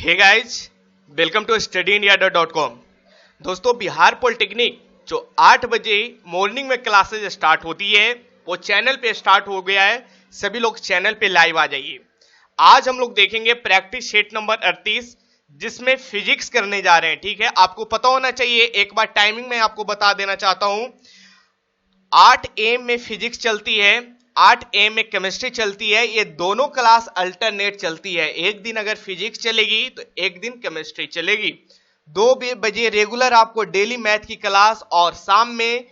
Hey guys, welcome to studyindia.com। दोस्तों, Bihar polytechnic जो 8 बजे मॉर्निंग में क्लासेज स्टार्ट होती है वो चैनल पे स्टार्ट हो गया है। सभी लोग चैनल पे लाइव आ जाइए। आज हम लोग देखेंगे प्रैक्टिस सेट नंबर 38 जिसमें फिजिक्स करने जा रहे हैं। ठीक है, आपको पता होना चाहिए। एक बार टाइमिंग में आपको बता देना चाहता हूं। 8 AM में फिजिक्स चलती है, 8 AM में केमिस्ट्री चलती है। ये दोनों क्लास अल्टरनेट चलती है। एक दिन अगर फिजिक्स चलेगी तो एक दिन केमिस्ट्री चलेगी। 2 बजे रेगुलर आपको डेली मैथ की क्लास और शाम में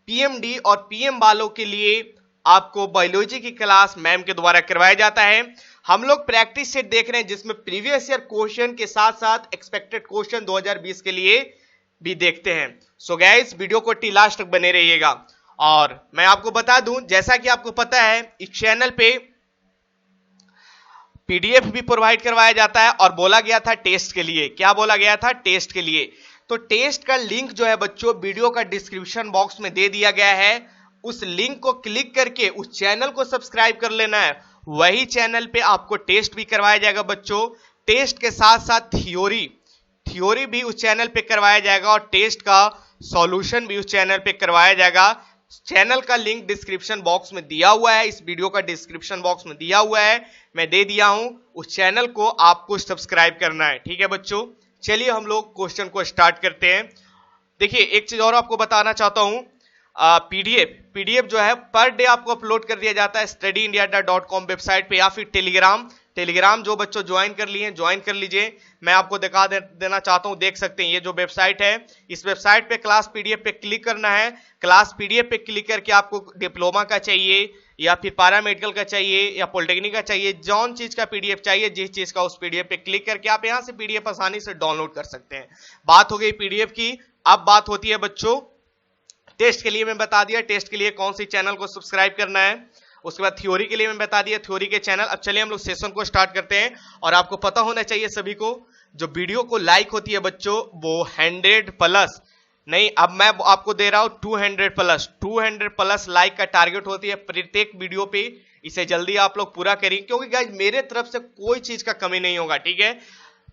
पीएमडी और पीएम वालों के लिए आपको बायोलॉजी की क्लास मैम के द्वारा करवाया जाता है। हम लोग प्रैक्टिस सेट देख रहे हैं जिसमें प्रीवियस ईयर क्वेश्चन के साथ साथ एक्सपेक्टेड क्वेश्चन 2020 के लिए भी देखते हैं। सो गाइस, वीडियो को टी लास्ट तक बने रहिएगा। और मैं आपको बता दूं, जैसा कि आपको पता है इस चैनल पे पीडीएफ भी प्रोवाइड करवाया जाता है और बोला गया था टेस्ट के लिए। क्या बोला गया था? टेस्ट के लिए। तो टेस्ट का लिंक जो है बच्चों वीडियो का डिस्क्रिप्शन बॉक्स में दे दिया गया है। उस लिंक को क्लिक करके उस चैनल को सब्सक्राइब कर लेना है। वही चैनल पे आपको टेस्ट भी करवाया जाएगा बच्चों। टेस्ट के साथ साथ थ्योरी भी उस चैनल पे करवाया जाएगा और टेस्ट का सॉल्यूशन भी उस चैनल पे करवाया जाएगा। चैनल का लिंक डिस्क्रिप्शन बॉक्स में दिया हुआ है, इस वीडियो का डिस्क्रिप्शन बॉक्स में दिया हुआ है, मैं दे दिया हूं। उस चैनल को आपको सब्सक्राइब करना है। ठीक है बच्चों, चलिए हम लोग क्वेश्चन को स्टार्ट करते हैं। देखिए, एक चीज और आपको बताना चाहता हूं। पीडीएफ जो है पर डे आपको अपलोड कर दिया जाता है studyindia.com वेबसाइट पे या फिर टेलीग्राम जो बच्चों ज्वाइन कर लिए हैं ज्वाइन कर लीजिए। मैं आपको दिखा देना चाहता हूं, देख सकते हैं ये जो वेबसाइट है, इस वेबसाइट पे क्लास पीडीएफ पे क्लिक करना है। क्लास पीडीएफ पे क्लिक करके आपको डिप्लोमा का चाहिए या फिर पैरामेडिकल का चाहिए या पॉलिटेक्निक का चाहिए, जौन चीज का पीडीएफ चाहिए, जिस चीज का, उस पीडीएफ पे क्लिक करके आप यहां से पीडीएफ आसानी से डाउनलोड कर सकते हैं। बात हो गई पीडीएफ की। अब बात होती है बच्चों टेस्ट के लिए। मैं बता दिया टेस्ट के लिए कौन सी चैनल को सब्सक्राइब करना है। उसके बाद थ्योरी के लिए मैं बता दिया थ्योरी के चैनल। अब चलिए हम लोग सेशन को स्टार्ट करते हैं। और आपको पता होना चाहिए सभी को, जो वीडियो को लाइक होती है बच्चों वो 100 प्लस नहीं, अब मैं आपको दे रहा हूं 200 प्लस लाइक का टारगेट होती है प्रत्येक वीडियो पे। इसे जल्दी आप लोग पूरा करिए, क्योंकि गाइस मेरे तरफ से कोई चीज का कमी नहीं होगा। ठीक है,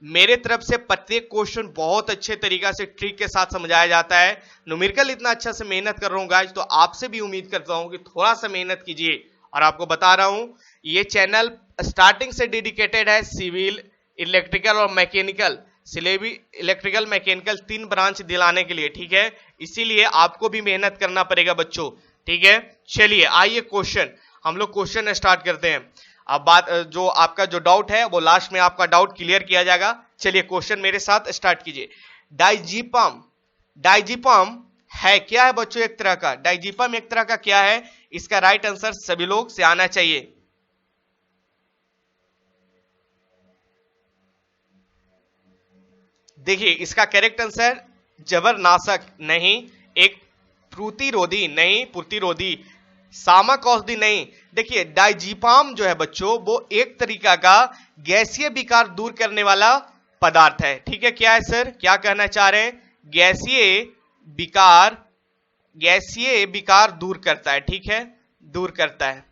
मेरे तरफ से प्रत्येक क्वेश्चन बहुत अच्छे तरीका से ट्रिक के साथ समझाया जाता है। न्यूमेरिकल इतना अच्छा से मेहनत कर रहा हूं गाइस, तो आपसे भी उम्मीद करता हूं कि थोड़ा सा मेहनत कीजिए। और आपको बता रहा हूं ये चैनल स्टार्टिंग से डेडिकेटेड है सिविल, इलेक्ट्रिकल और मैकेनिकल, इलेक्ट्रिकल मैकेनिकल 3 ब्रांच दिलाने के लिए। ठीक है, इसीलिए आपको भी मेहनत करना पड़ेगा बच्चों। ठीक है, चलिए आइए क्वेश्चन, हम लोग क्वेश्चन स्टार्ट करते हैं। अब बात जो आपका जो डाउट है वो लास्ट में आपका डाउट क्लियर किया जाएगा। चलिए क्वेश्चन मेरे साथ स्टार्ट कीजिए। डाइजीपम है क्या है बच्चों? एक तरह का डाइजीपम एक तरह का क्या है? इसका राइट आंसर सभी लोग से आना चाहिए। देखिए, इसका करेक्ट आंसर जबरनाशक नहीं, एक प्रतिरोधी, सामक औषधि नहीं। देखिए, डाइजीपाम जो है बच्चों वो एक तरीका का गैसीय विकार दूर करने वाला पदार्थ है। ठीक है, क्या है सर, क्या कहना चाह रहे हैं? गैसीय विकार दूर करता है। ठीक है, दूर करता है।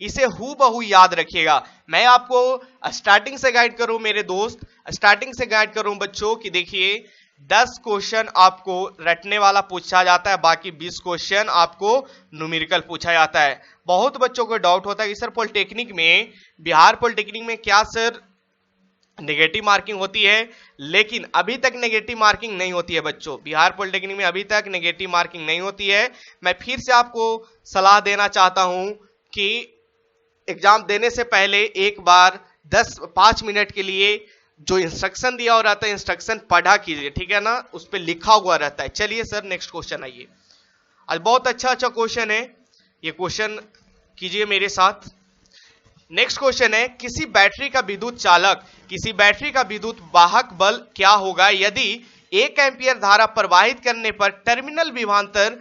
इसे हूबहू याद रखिएगा। मैं आपको स्टार्टिंग से गाइड करूं मेरे दोस्त, स्टार्टिंग से गाइड करूं बच्चों कि देखिए 10 क्वेश्चन आपको रटने वाला पूछा जाता है, बाकी 20 क्वेश्चन आपको न्यूमेरिकल पूछा जाता है। बहुत बच्चों को डाउट होता है कि सर पॉलिटेक्निक में, बिहार पॉलिटेक्निक में क्या सर नेगेटिव मार्किंग होती है? लेकिन अभी तक नेगेटिव मार्किंग नहीं होती है बच्चों। बिहार पॉलिटेक्निक में अभी तक नेगेटिव मार्किंग नहीं होती है। मैं फिर से आपको सलाह देना चाहता हूं कि एग्जाम देने से पहले एक बार 5 मिनट के लिए जो इंस्ट्रक्शन दिया हुआ रहता है इंस्ट्रक्शन पढ़ा कीजिए। ठीक है ना, उस पर लिखा हुआ रहता है। चलिए सर नेक्स्ट क्वेश्चन आइए। आज बहुत अच्छा क्वेश्चन है, ये क्वेश्चन कीजिए मेरे साथ। नेक्स्ट क्वेश्चन है, किसी बैटरी का विद्युत वाहक बल क्या होगा यदि 1 एम्पियर धारा प्रवाहित करने पर टर्मिनल विभवांतर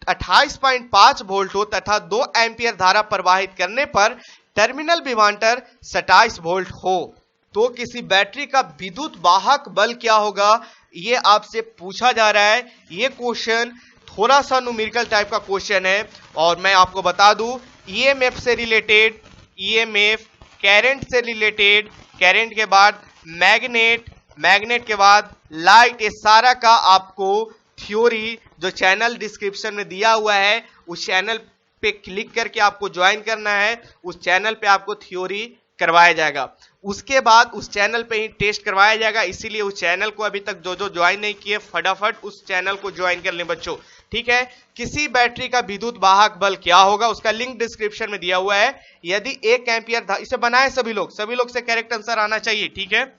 28.5 वोल्ट हो तथा 2 एम्पियर धारा प्रवाहित करने पर टर्मिनल विभवांतर 27 वोल्ट हो, तो किसी बैटरी का विद्युत वाहक बल क्या होगा? ये आपसे पूछा जा रहा है। ये क्वेश्चन थोड़ा सा न्यूमेरिकल टाइप का क्वेश्चन है और मैं आपको बता दूं ईएमएफ से रिलेटेड, ईएमएफ करंट से रिलेटेड, करंट के बाद मैग्नेट, मैग्नेट के बाद लाइट, ये सारा का आपको थ्योरी जो चैनल डिस्क्रिप्शन में दिया हुआ है उस चैनल पे क्लिक करके आपको ज्वाइन करना है। उस चैनल पे आपको थ्योरी करवाया जाएगा, उसके बाद उस चैनल पे ही टेस्ट करवाया जाएगा। इसीलिए उस चैनल को अभी तक जो ज्वाइन नहीं किए फटाफट उस चैनल को ज्वाइन कर लें बच्चों, ठीक है। किसी बैटरी का विद्युत वाहक बल क्या होगा, उसका लिंक डिस्क्रिप्शन में दिया हुआ है। यदि 1 एम्पियर था, इसे बनाए सभी लोग से करेक्ट आंसर आना चाहिए, ठीक है।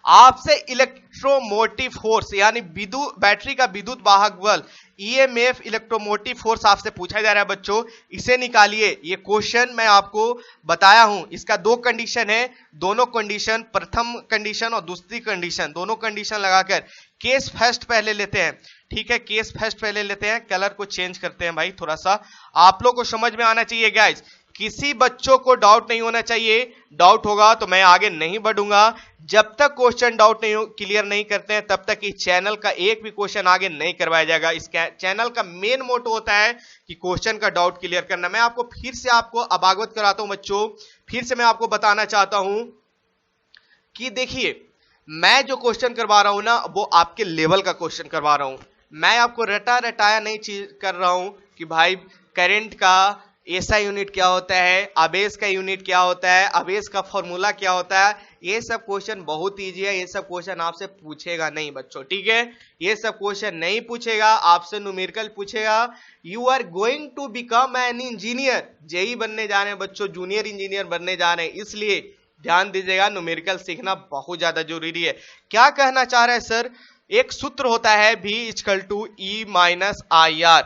आपसे इलेक्ट्रोमोटिव फोर्स यानी बैटरी का विद्युत वाहक बल ईएमएफ इलेक्ट्रोमोटिव फोर्स आपसे पूछा जा रहा है बच्चों, इसे निकालिए। ये क्वेश्चन मैं आपको बताया हूं, इसका 2 कंडीशन है, दोनों कंडीशन, प्रथम कंडीशन और दूसरी कंडीशन, दोनों कंडीशन लगाकर केस फर्स्ट पहले लेते हैं, ठीक है। केस फर्स्ट पहले लेते हैं, कलर को चेंज करते हैं भाई, थोड़ा सा आप लोग को समझ में आना चाहिए गाइस। किसी बच्चों को डाउट नहीं होना चाहिए, डाउट होगा तो मैं आगे नहीं बढ़ूंगा। जब तक क्वेश्चन डाउट नहीं क्लियर नहीं करते हैं तब तक इस चैनल का एक भी क्वेश्चन आगे नहीं करवाया जाएगा। इस चैनल का मेन मोटो होता है कि क्वेश्चन का डाउट क्लियर करना। मैं आपको फिर से आपको अवगत कराता हूं बच्चों, फिर से मैं आपको बताना चाहता हूं कि देखिए मैं जो क्वेश्चन करवा रहा हूं ना वो आपके लेवल का क्वेश्चन करवा रहा हूं। मैं आपको रटाया नहीं चीज कर रहा हूं कि भाई करंट का ऐसा यूनिट क्या होता है, आवेश का यूनिट क्या होता है, आवेश का फॉर्मूला क्या होता है। ये सब क्वेश्चन बहुत इजी है, ये सब क्वेश्चन आपसे पूछेगा नहीं बच्चों, ठीक है। ये सब क्वेश्चन नहीं पूछेगा आपसे, न्यूमेरिकल पूछेगा। You are going to become an engineer, JE बनने जा रहे हैं बच्चों, जूनियर इंजीनियर बनने जा रहे हैं, इसलिए ध्यान दीजिएगा, न्यूमेरिकल सीखना बहुत ज्यादा जरूरी है। क्या कहना चाह रहे हैं सर, एक सूत्र होता है V = E - IR,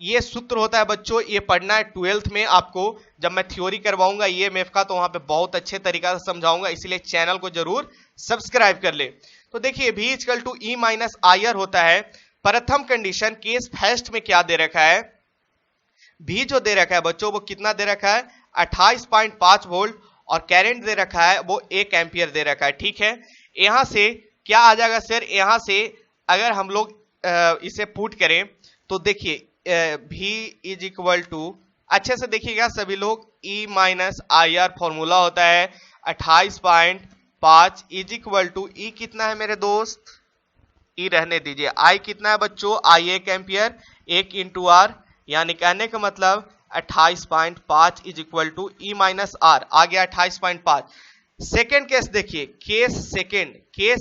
ये सूत्र होता है बच्चों, ये पढ़ना है 12th में आपको। जब मैं थ्योरी करवाऊंगा ईएमएफ का तो वहां पे बहुत अच्छे तरीका से समझाऊंगा, इसलिए चैनल को जरूर सब्सक्राइब कर ले। तो देखिए V = E - IR होता है। प्रथम कंडीशन केस फर्स्ट में क्या दे रखा है, V जो दे रखा है बच्चों वो कितना दे रखा है 28.5 वोल्ट, और करंट दे रखा है वो 1 एम्पियर दे रखा है, ठीक है। यहां से क्या आ जाएगा सर, यहां से अगर हम लोग इसे पुट करें तो देखिए V = अच्छे से देखिएगा सभी लोग, E - IR फॉर्मूला होता है 28.5 = E कितना है मेरे दोस्त, E रहने दीजिए, I कितना है बच्चों, I 1 एम्पियर, 1 × R, यानी कहने का मतलब 28.5 = E - R आ गया 28.5। सेकेंड केस देखिए, केस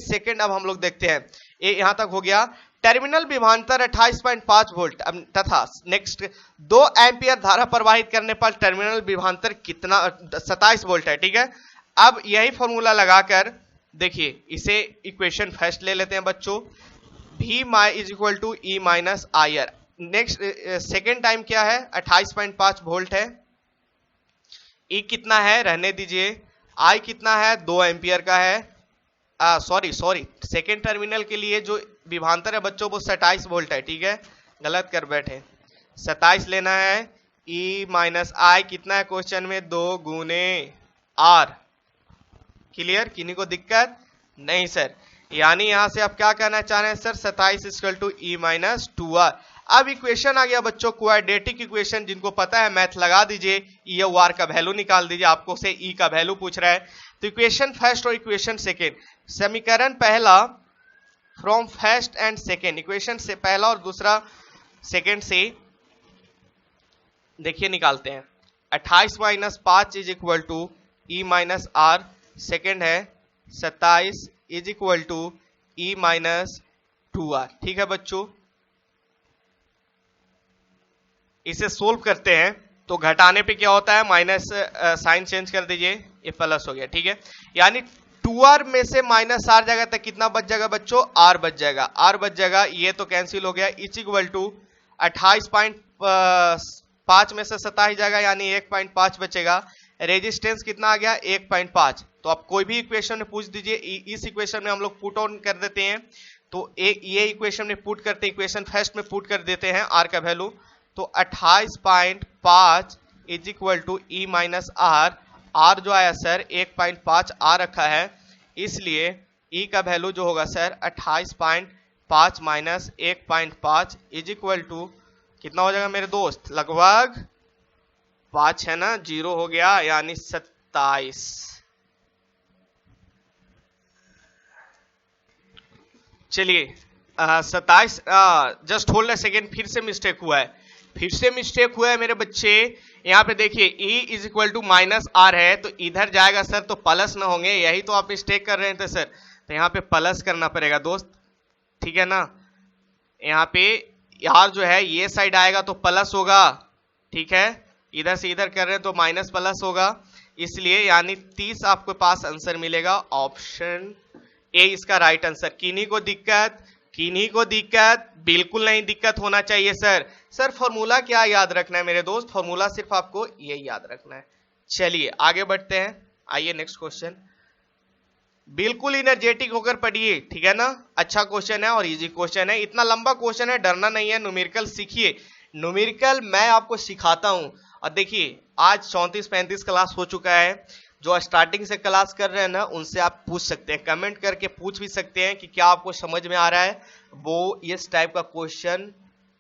सेकेंड अब हम लोग देखते हैं, ये यहां तक हो गया। टर्मिनल विभवांतर 28.5 वोल्ट तथा नेक्स्ट 2 एम्पियर धारा प्रवाहित करने पर टर्मिनल विभवांतर कितना 27 वोल्ट है, ठीक है। अब यही फॉर्मूला लगाकर देखिए इसे इक्वेशन फर्स्ट ले लेते हैं बच्चों, V = E - IR। Next second time क्या है 28.5 वोल्ट है, E कितना है रहने दीजिए, I कितना है 2 एम्पियर का है, सॉरी सेकेंड टर्मिनल के लिए जो विभवांतर है बच्चों वो 27 वोल्ट है, ठीक है, गलत कर बैठे, 27 लेना है। E - I कितना है क्वेश्चन में 2 × R, क्लियर, किन्हीं को दिक्कत नहीं सर। यानी यहां से आप क्या कहना चाह रहे हैं सर, 27 = E - 2R। अब इक्वेशन आ गया बच्चों क्वाड्रेटिक इक्वेशन, जिनको पता है मैथ लगा दीजिए, E और R का वैल्यू निकाल दीजिए, आपको से E का वैल्यू पूछ रहा है। तो इक्वेशन फर्स्ट और इक्वेशन सेकेंड, समीकरण पहला from first and second, equation से पहला और दूसरा सेकेंड से देखिए निकालते हैं। 28 - 5 = E - R, सेकेंड है 27 = E - 2R, ठीक है बच्चों। इसे सोल्व करते हैं तो घटाने पे क्या होता है, माइनस साइन चेंज कर दीजिए, ये प्लस हो गया, ठीक है। यानी 2R में से -R जाएगा तो कितना बच जाएगा बच्चों, R बच जाएगा, R बच जाएगा, ये तो कैंसिल हो गया। = 28.5 में से 27 जाएगा यानी 1.5 बचेगा। रेजिस्टेंस कितना आ गया 1.5। तो आप कोई भी इक्वेशन में पूछ दीजिए, इस इक्वेशन में हम लोग पुट ऑन कर देते हैं, तो ये इक्वेशन में पुट करते हैं, इक्वेशन फर्स्ट में पुट कर देते हैं R का वैल्यू, तो 28.5 = E - R, R जो आया सर 1.5 आ रखा है, इसलिए E का वैल्यू जो होगा सर 28.5 - 1.5 = कितना हो जाएगा मेरे दोस्त, लगभग 5 है ना, 0 हो गया यानी 27। चलिए 27, जस्ट होल्ड अ सेकेंड, फिर से मिस्टेक हुआ है, फिर से मिस्टेक हुआ है मेरे बच्चे। यहाँ पे देखिए E is equal to minus R है, तो इधर जाएगा सर तो प्लस ना होंगे, यही तो आप मिस्टेक कर रहे थे सर, तो यहाँ पे प्लस करना पड़ेगा दोस्त, ठीक है ना। यहाँ पे यार जो है ये साइड आएगा तो प्लस होगा, ठीक है, इधर से इधर कर रहे हैं तो माइनस प्लस होगा, इसलिए यानी 30 आपके पास आंसर मिलेगा, ऑप्शन ए इसका राइट आंसर। किन्हीं को दिक्कत, किन्हीं को दिक्कत, बिल्कुल नहीं दिक्कत होना चाहिए सर। सर फॉर्मूला क्या याद रखना है मेरे दोस्त, फॉर्मूला सिर्फ आपको ये याद रखना है। चलिए आगे बढ़ते हैं, आइए नेक्स्ट क्वेश्चन, बिल्कुल इनर्जेटिक होकर पढ़िए, ठीक है ना, अच्छा क्वेश्चन है और इजी क्वेश्चन है, इतना लंबा क्वेश्चन है, डरना नहीं है, न्यूमेरिकल सीखिए, न्यूमेरिकल मैं आपको सिखाता हूं। और देखिए आज 34-35 क्लास हो चुका है, जो स्टार्टिंग से क्लास कर रहे हैं ना उनसे आप पूछ सकते हैं, कमेंट करके पूछ भी सकते हैं कि क्या आपको समझ में आ रहा है, वो इस टाइप का क्वेश्चन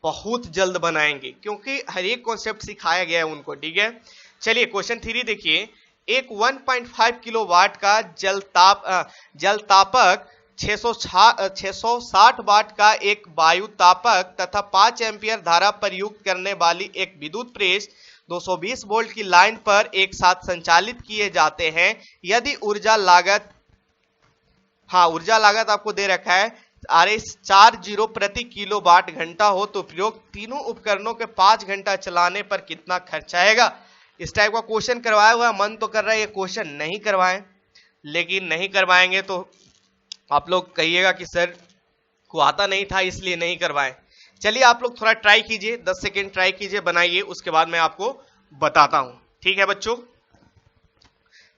बहुत जल्द बनाएंगे, क्योंकि हर एक कॉन्सेप्ट सिखाया गया है उनको, ठीक है। चलिए क्वेश्चन 3 देखिए, एक 1.5 किलोवाट का जल तापक 660 वाट का एक वायु तापक तथा 5 एम्पियर धारा प्रयुक्त करने वाली एक विद्युत प्रेस 220 वोल्ट की लाइन पर एक साथ संचालित किए जाते हैं। यदि ऊर्जा लागत, हाँ ऊर्जा लागत आपको दे रखा है RS40 प्रति किलोवाट घंटा हो, तो प्रयोग तीनों उपकरणों के 5 घंटा चलाने पर कितना खर्च आएगा। इस टाइप का क्वेश्चन करवाया हुआ, मन तो कर रहा है ये क्वेश्चन नहीं करवाएं, लेकिन नहीं करवाएंगे तो आप लोग कहिएगा कि सर को आता नहीं था इसलिए नहीं करवाएं। चलिए आप लोग थोड़ा ट्राई कीजिए, 10 सेकेंड ट्राई कीजिए, बनाइए, उसके बाद मैं आपको बताता हूं, ठीक है बच्चों।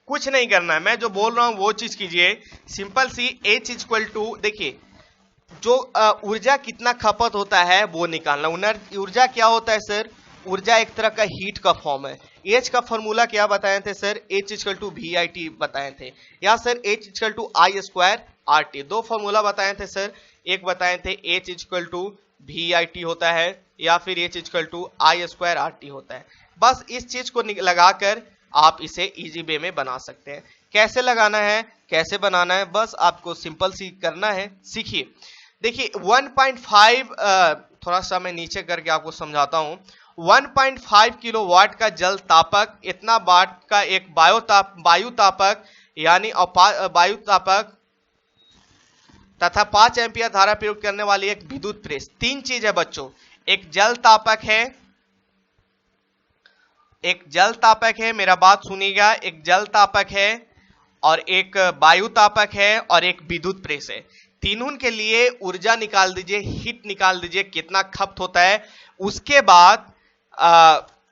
कुछ नहीं करना है, मैं जो बोल रहा हूं वो चीज कीजिए, सिंपल सी H इक्वल टू, देखिए जो ऊर्जा कितना खपत होता है वो निकालना। ऊर्जा क्या होता है सर, ऊर्जा एक तरह का हीट का फॉर्म है। H का फॉर्मूला क्या बताए थे sir, H equal to VIT बताए थे, या sir H equal to I² RT, दो फॉर्मूला बताए थे सर, एक बताए थे H इक्वल टू VIT होता है या फिर H equal to I² RT होता है। बस इस चीज को लगाकर आप इसे इजी वे में बना सकते हैं। कैसे लगाना है, कैसे बनाना है, बस आपको सिंपल सी करना है, सीखिए। देखिए 1.5, थोड़ा सा मैं नीचे करके आपको समझाता हूं, 1.5 किलोवाट का जल तापक, इतना वाट का एक वायु तापक यानी वायु तापक तथा 5 एम्पियर धारा प्रयोग करने वाली एक विद्युत प्रेस। तीन चीज है बच्चों, एक जल तापक है, एक जल तापक है, मेरा बात सुनिएगा, एक जल तापक है और एक वायु तापक है और एक विद्युत प्रेस है। तीनों के लिए ऊर्जा निकाल दीजिए, हीट निकाल दीजिए, कितना खपत होता है। उसके बाद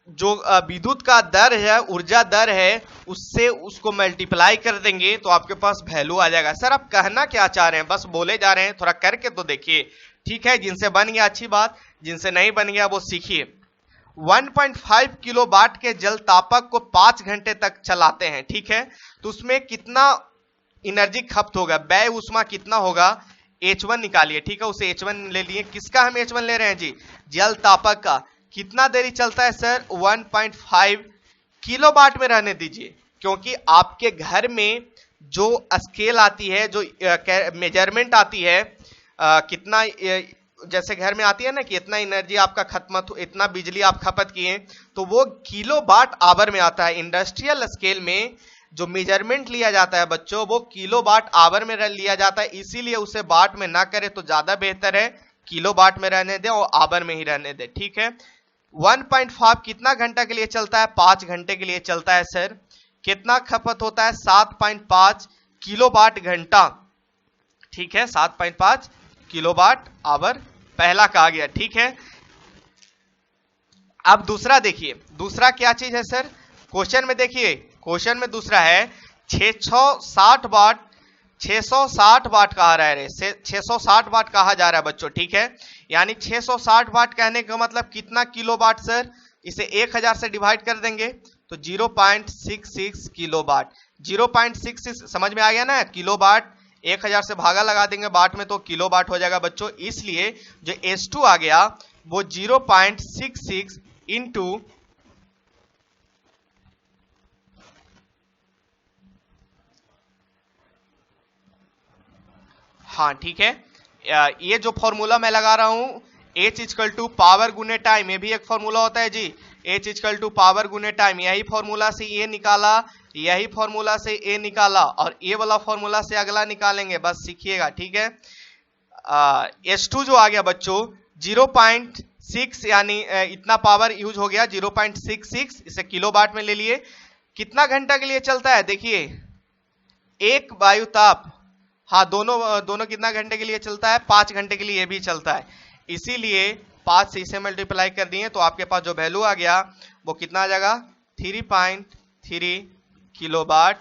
जो विद्युत का दर है, ऊर्जा दर है, उससे उसको मल्टीप्लाई कर देंगे तो आपके पास वैल्यू आ जाएगा। सर आप कहना क्या चाह रहे हैं, बस बोले जा रहे हैं, थोड़ा करके तो देखिए, ठीक है। जिनसे बन गया अच्छी बात, जिनसे नहीं बन गया वो सीखिए। 1.5 किलोवाट के जल तापक को 5 घंटे तक चलाते हैं, ठीक है, तो उसमें कितना एनर्जी खपत होगा, व्यय उष्मा कितना होगा, H1 निकालिए, ठीक है। उसे H1 ले लिए, किसका हम H1 ले रहे हैं जी, जल तापक का। कितना देरी चलता है सर, 1.5 किलोवाट में रहने दीजिए, क्योंकि आपके घर में जो स्केल आती है, जो मेजरमेंट आती है, कितना जैसे घर में आती है ना कि इतना एनर्जी आपका खत्म, इतना बिजली आप खपत किए, तो वो किलोवाट आवर में आता है। इंडस्ट्रियल स्केल में जो मेजरमेंट लिया जाता है बच्चों, वो किलोवाट आवर में लिया जाता है, इसीलिए उसे वाट में ना करे तो ज्यादा बेहतर है, किलोवाट में रहने दे और आवर में ही रहने दे, ठीक है। 1.5 कितना घंटा के लिए चलता है, 5 घंटे के लिए चलता है सर। कितना खपत होता है, 7.5 किलोवाट घंटा, ठीक है, 7.5 किलोवाट आवर पहला कहा गया, ठीक है। अब दूसरा देखिए, दूसरा क्या चीज है सर, क्वेश्चन में देखिए, क्वेश्चन में दूसरा है 660 वाट, 660 वाट कहा रहा है, 660 वाट कहा जा रहा है बच्चों, ठीक है। यानी 660 वाट कहने का मतलब कितना किलोवाट सर, इसे 1000 से डिवाइड कर देंगे तो 0.66 किलोवाट। 0.66 समझ में आ गया ना, किलोवाट 1000 से भागा लगा देंगे वाट में तो किलोवाट हो जाएगा बच्चों, इसलिए जो H2 आ गया वो 0.66 इंटू हाँ ठीक है, ये जो फॉर्मूला मैं लगा रहा हूं H इक्वल टू पावर गुने टाइम, ये भी एक फॉर्मूला होता है जी। H इक्वल टू पावर गुने टाइम, यही फॉर्मूला से ये निकाला, यही फॉर्मूला से ए निकाला, और ये वाला फॉर्मूला से अगला निकालेंगे, बस सीखिएगा, ठीक है। H2 जो आ गया बच्चों 0.6, यानी इतना पावर यूज हो गया 0.66, इसे किलोवाट में ले लिए। कितना घंटा के लिए चलता है देखिए, एक वायु ताप, हाँ दोनों कितना घंटे के लिए चलता है, 5 घंटे के लिए ये भी चलता है, इसीलिए 5 से इसे मल्टीप्लाई कर दिए तो आपके पास जो वैल्यू आ गया वो कितना आ जाएगा 3.3 किलोवाट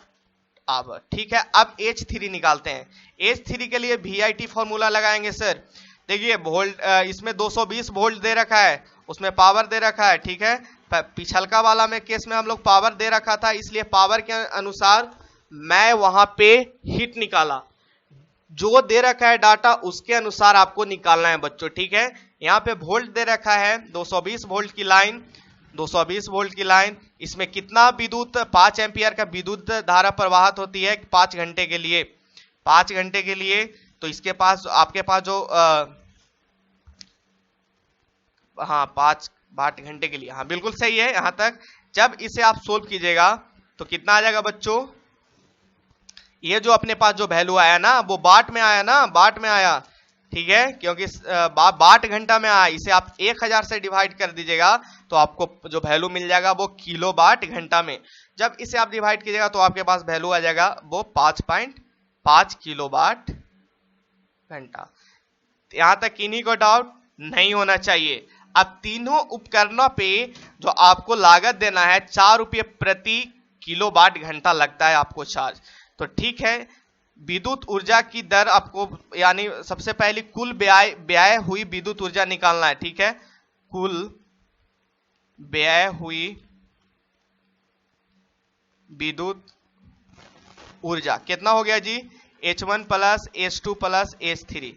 आवर, ठीक है। अब H3 निकालते हैं। H3 के लिए VIT फॉर्मूला लगाएंगे सर। देखिए वोल्ट, इसमें 220 वोल्ट दे रखा है, उसमें पावर दे रखा है, ठीक है। पिछलका वाला में केस में हम लोग पावर दे रखा था, इसलिए पावर के अनुसार मैं वहां पे हीट निकाला, जो दे रखा है डाटा उसके अनुसार आपको निकालना है बच्चों, ठीक है। यहाँ पे वोल्ट दे रखा है 220 वोल्ट की लाइन, 220 वोल्ट की लाइन, इसमें कितना विद्युत, 5 एम्पियर का विद्युत धारा प्रवाहित होती है 5 घंटे के लिए, 5 घंटे के लिए। तो इसके पास आपके पास जो हाँ 5 घंटे के लिए, हाँ बिल्कुल सही है यहां तक। जब इसे आप सोल्व कीजिएगा तो कितना आ जाएगा बच्चों, ये जो अपने पास जो वैल्यू आया ना वो वाट में आया ना, वाट में आया, ठीक है, क्योंकि वाट घंटा में आया। इसे आप 1000 से डिवाइड कर दीजिएगा तो आपको जो वैल्यू मिल जाएगा वो किलोवाट घंटा में। जब इसे आप डिवाइड कीजिएगा तो आपके पास वैल्यू आ जाएगा वो 5.5 किलोवाट घंटा। यहां तक किन्हीं को डाउट नहीं होना चाहिए। अब तीनों उपकरणों पे जो आपको लागत देना है 4 रुपये प्रति किलोवाट घंटा लगता है आपको चार्ज, तो ठीक है। विद्युत ऊर्जा की दर आपको, यानी सबसे पहले कुल व्यय हुई विद्युत ऊर्जा निकालना है, ठीक है। कुल व्यय हुई विद्युत ऊर्जा कितना हो गया जी, H1 plus H2 plus H3।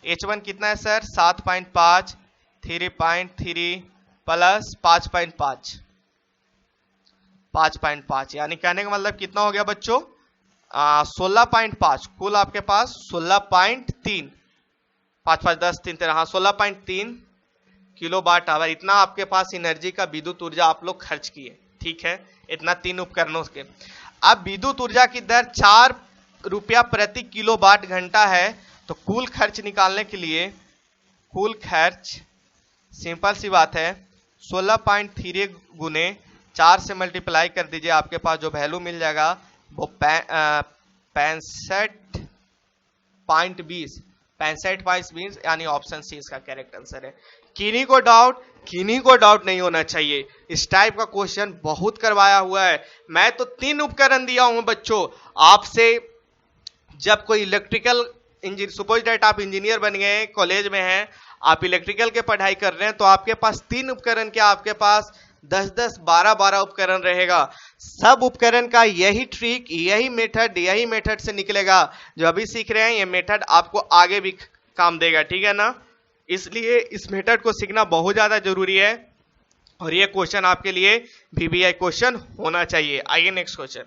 H1 कितना है सर 7.5, 3.3 प्लस 5.5, 5.5, यानी कहने का मतलब कितना हो गया बच्चों 16.5। कुल आपके पास 16.3, 5 5 10 3 13, हाँ 16.3 किलोवाट आवर, इतना आपके पास एनर्जी का विद्युत ऊर्जा आप लोग खर्च किए, ठीक है, इतना 3 उपकरणों के। अब विद्युत ऊर्जा की दर 4 रुपया प्रति किलोवाट घंटा है, तो कुल खर्च निकालने के लिए कुल खर्च सिंपल सी बात है 16.3 गुने 4 से मल्टीप्लाई कर दीजिए, आपके पास जो वैल्यू मिल जाएगा वो 65.20, 65.20, यानी ऑप्शन सी इसका करेक्ट आंसर है। किन्हीं को डाउट नहीं होना चाहिए। इस टाइप का क्वेश्चन बहुत करवाया हुआ है। मैं तो 3 उपकरण दिया हूं बच्चों आपसे। जब कोई इलेक्ट्रिकल इंजीनियर, सपोज दैट आप इंजीनियर बन गए, कॉलेज में हैं, आप इलेक्ट्रिकल के पढ़ाई कर रहे हैं, तो आपके पास 3 उपकरण क्या, आपके पास 10-10, 12-12 उपकरण रहेगा। सब उपकरण का यही ट्रिक, यही मेथड से निकलेगा। जो अभी सीख रहे हैं ये मेथड आपको आगे भी काम देगा, ठीक है ना। इसलिए इस मेथड को सीखना बहुत ज्यादा जरूरी है, और ये क्वेश्चन आपके लिए VBI क्वेश्चन होना चाहिए। आइए नेक्स्ट क्वेश्चन।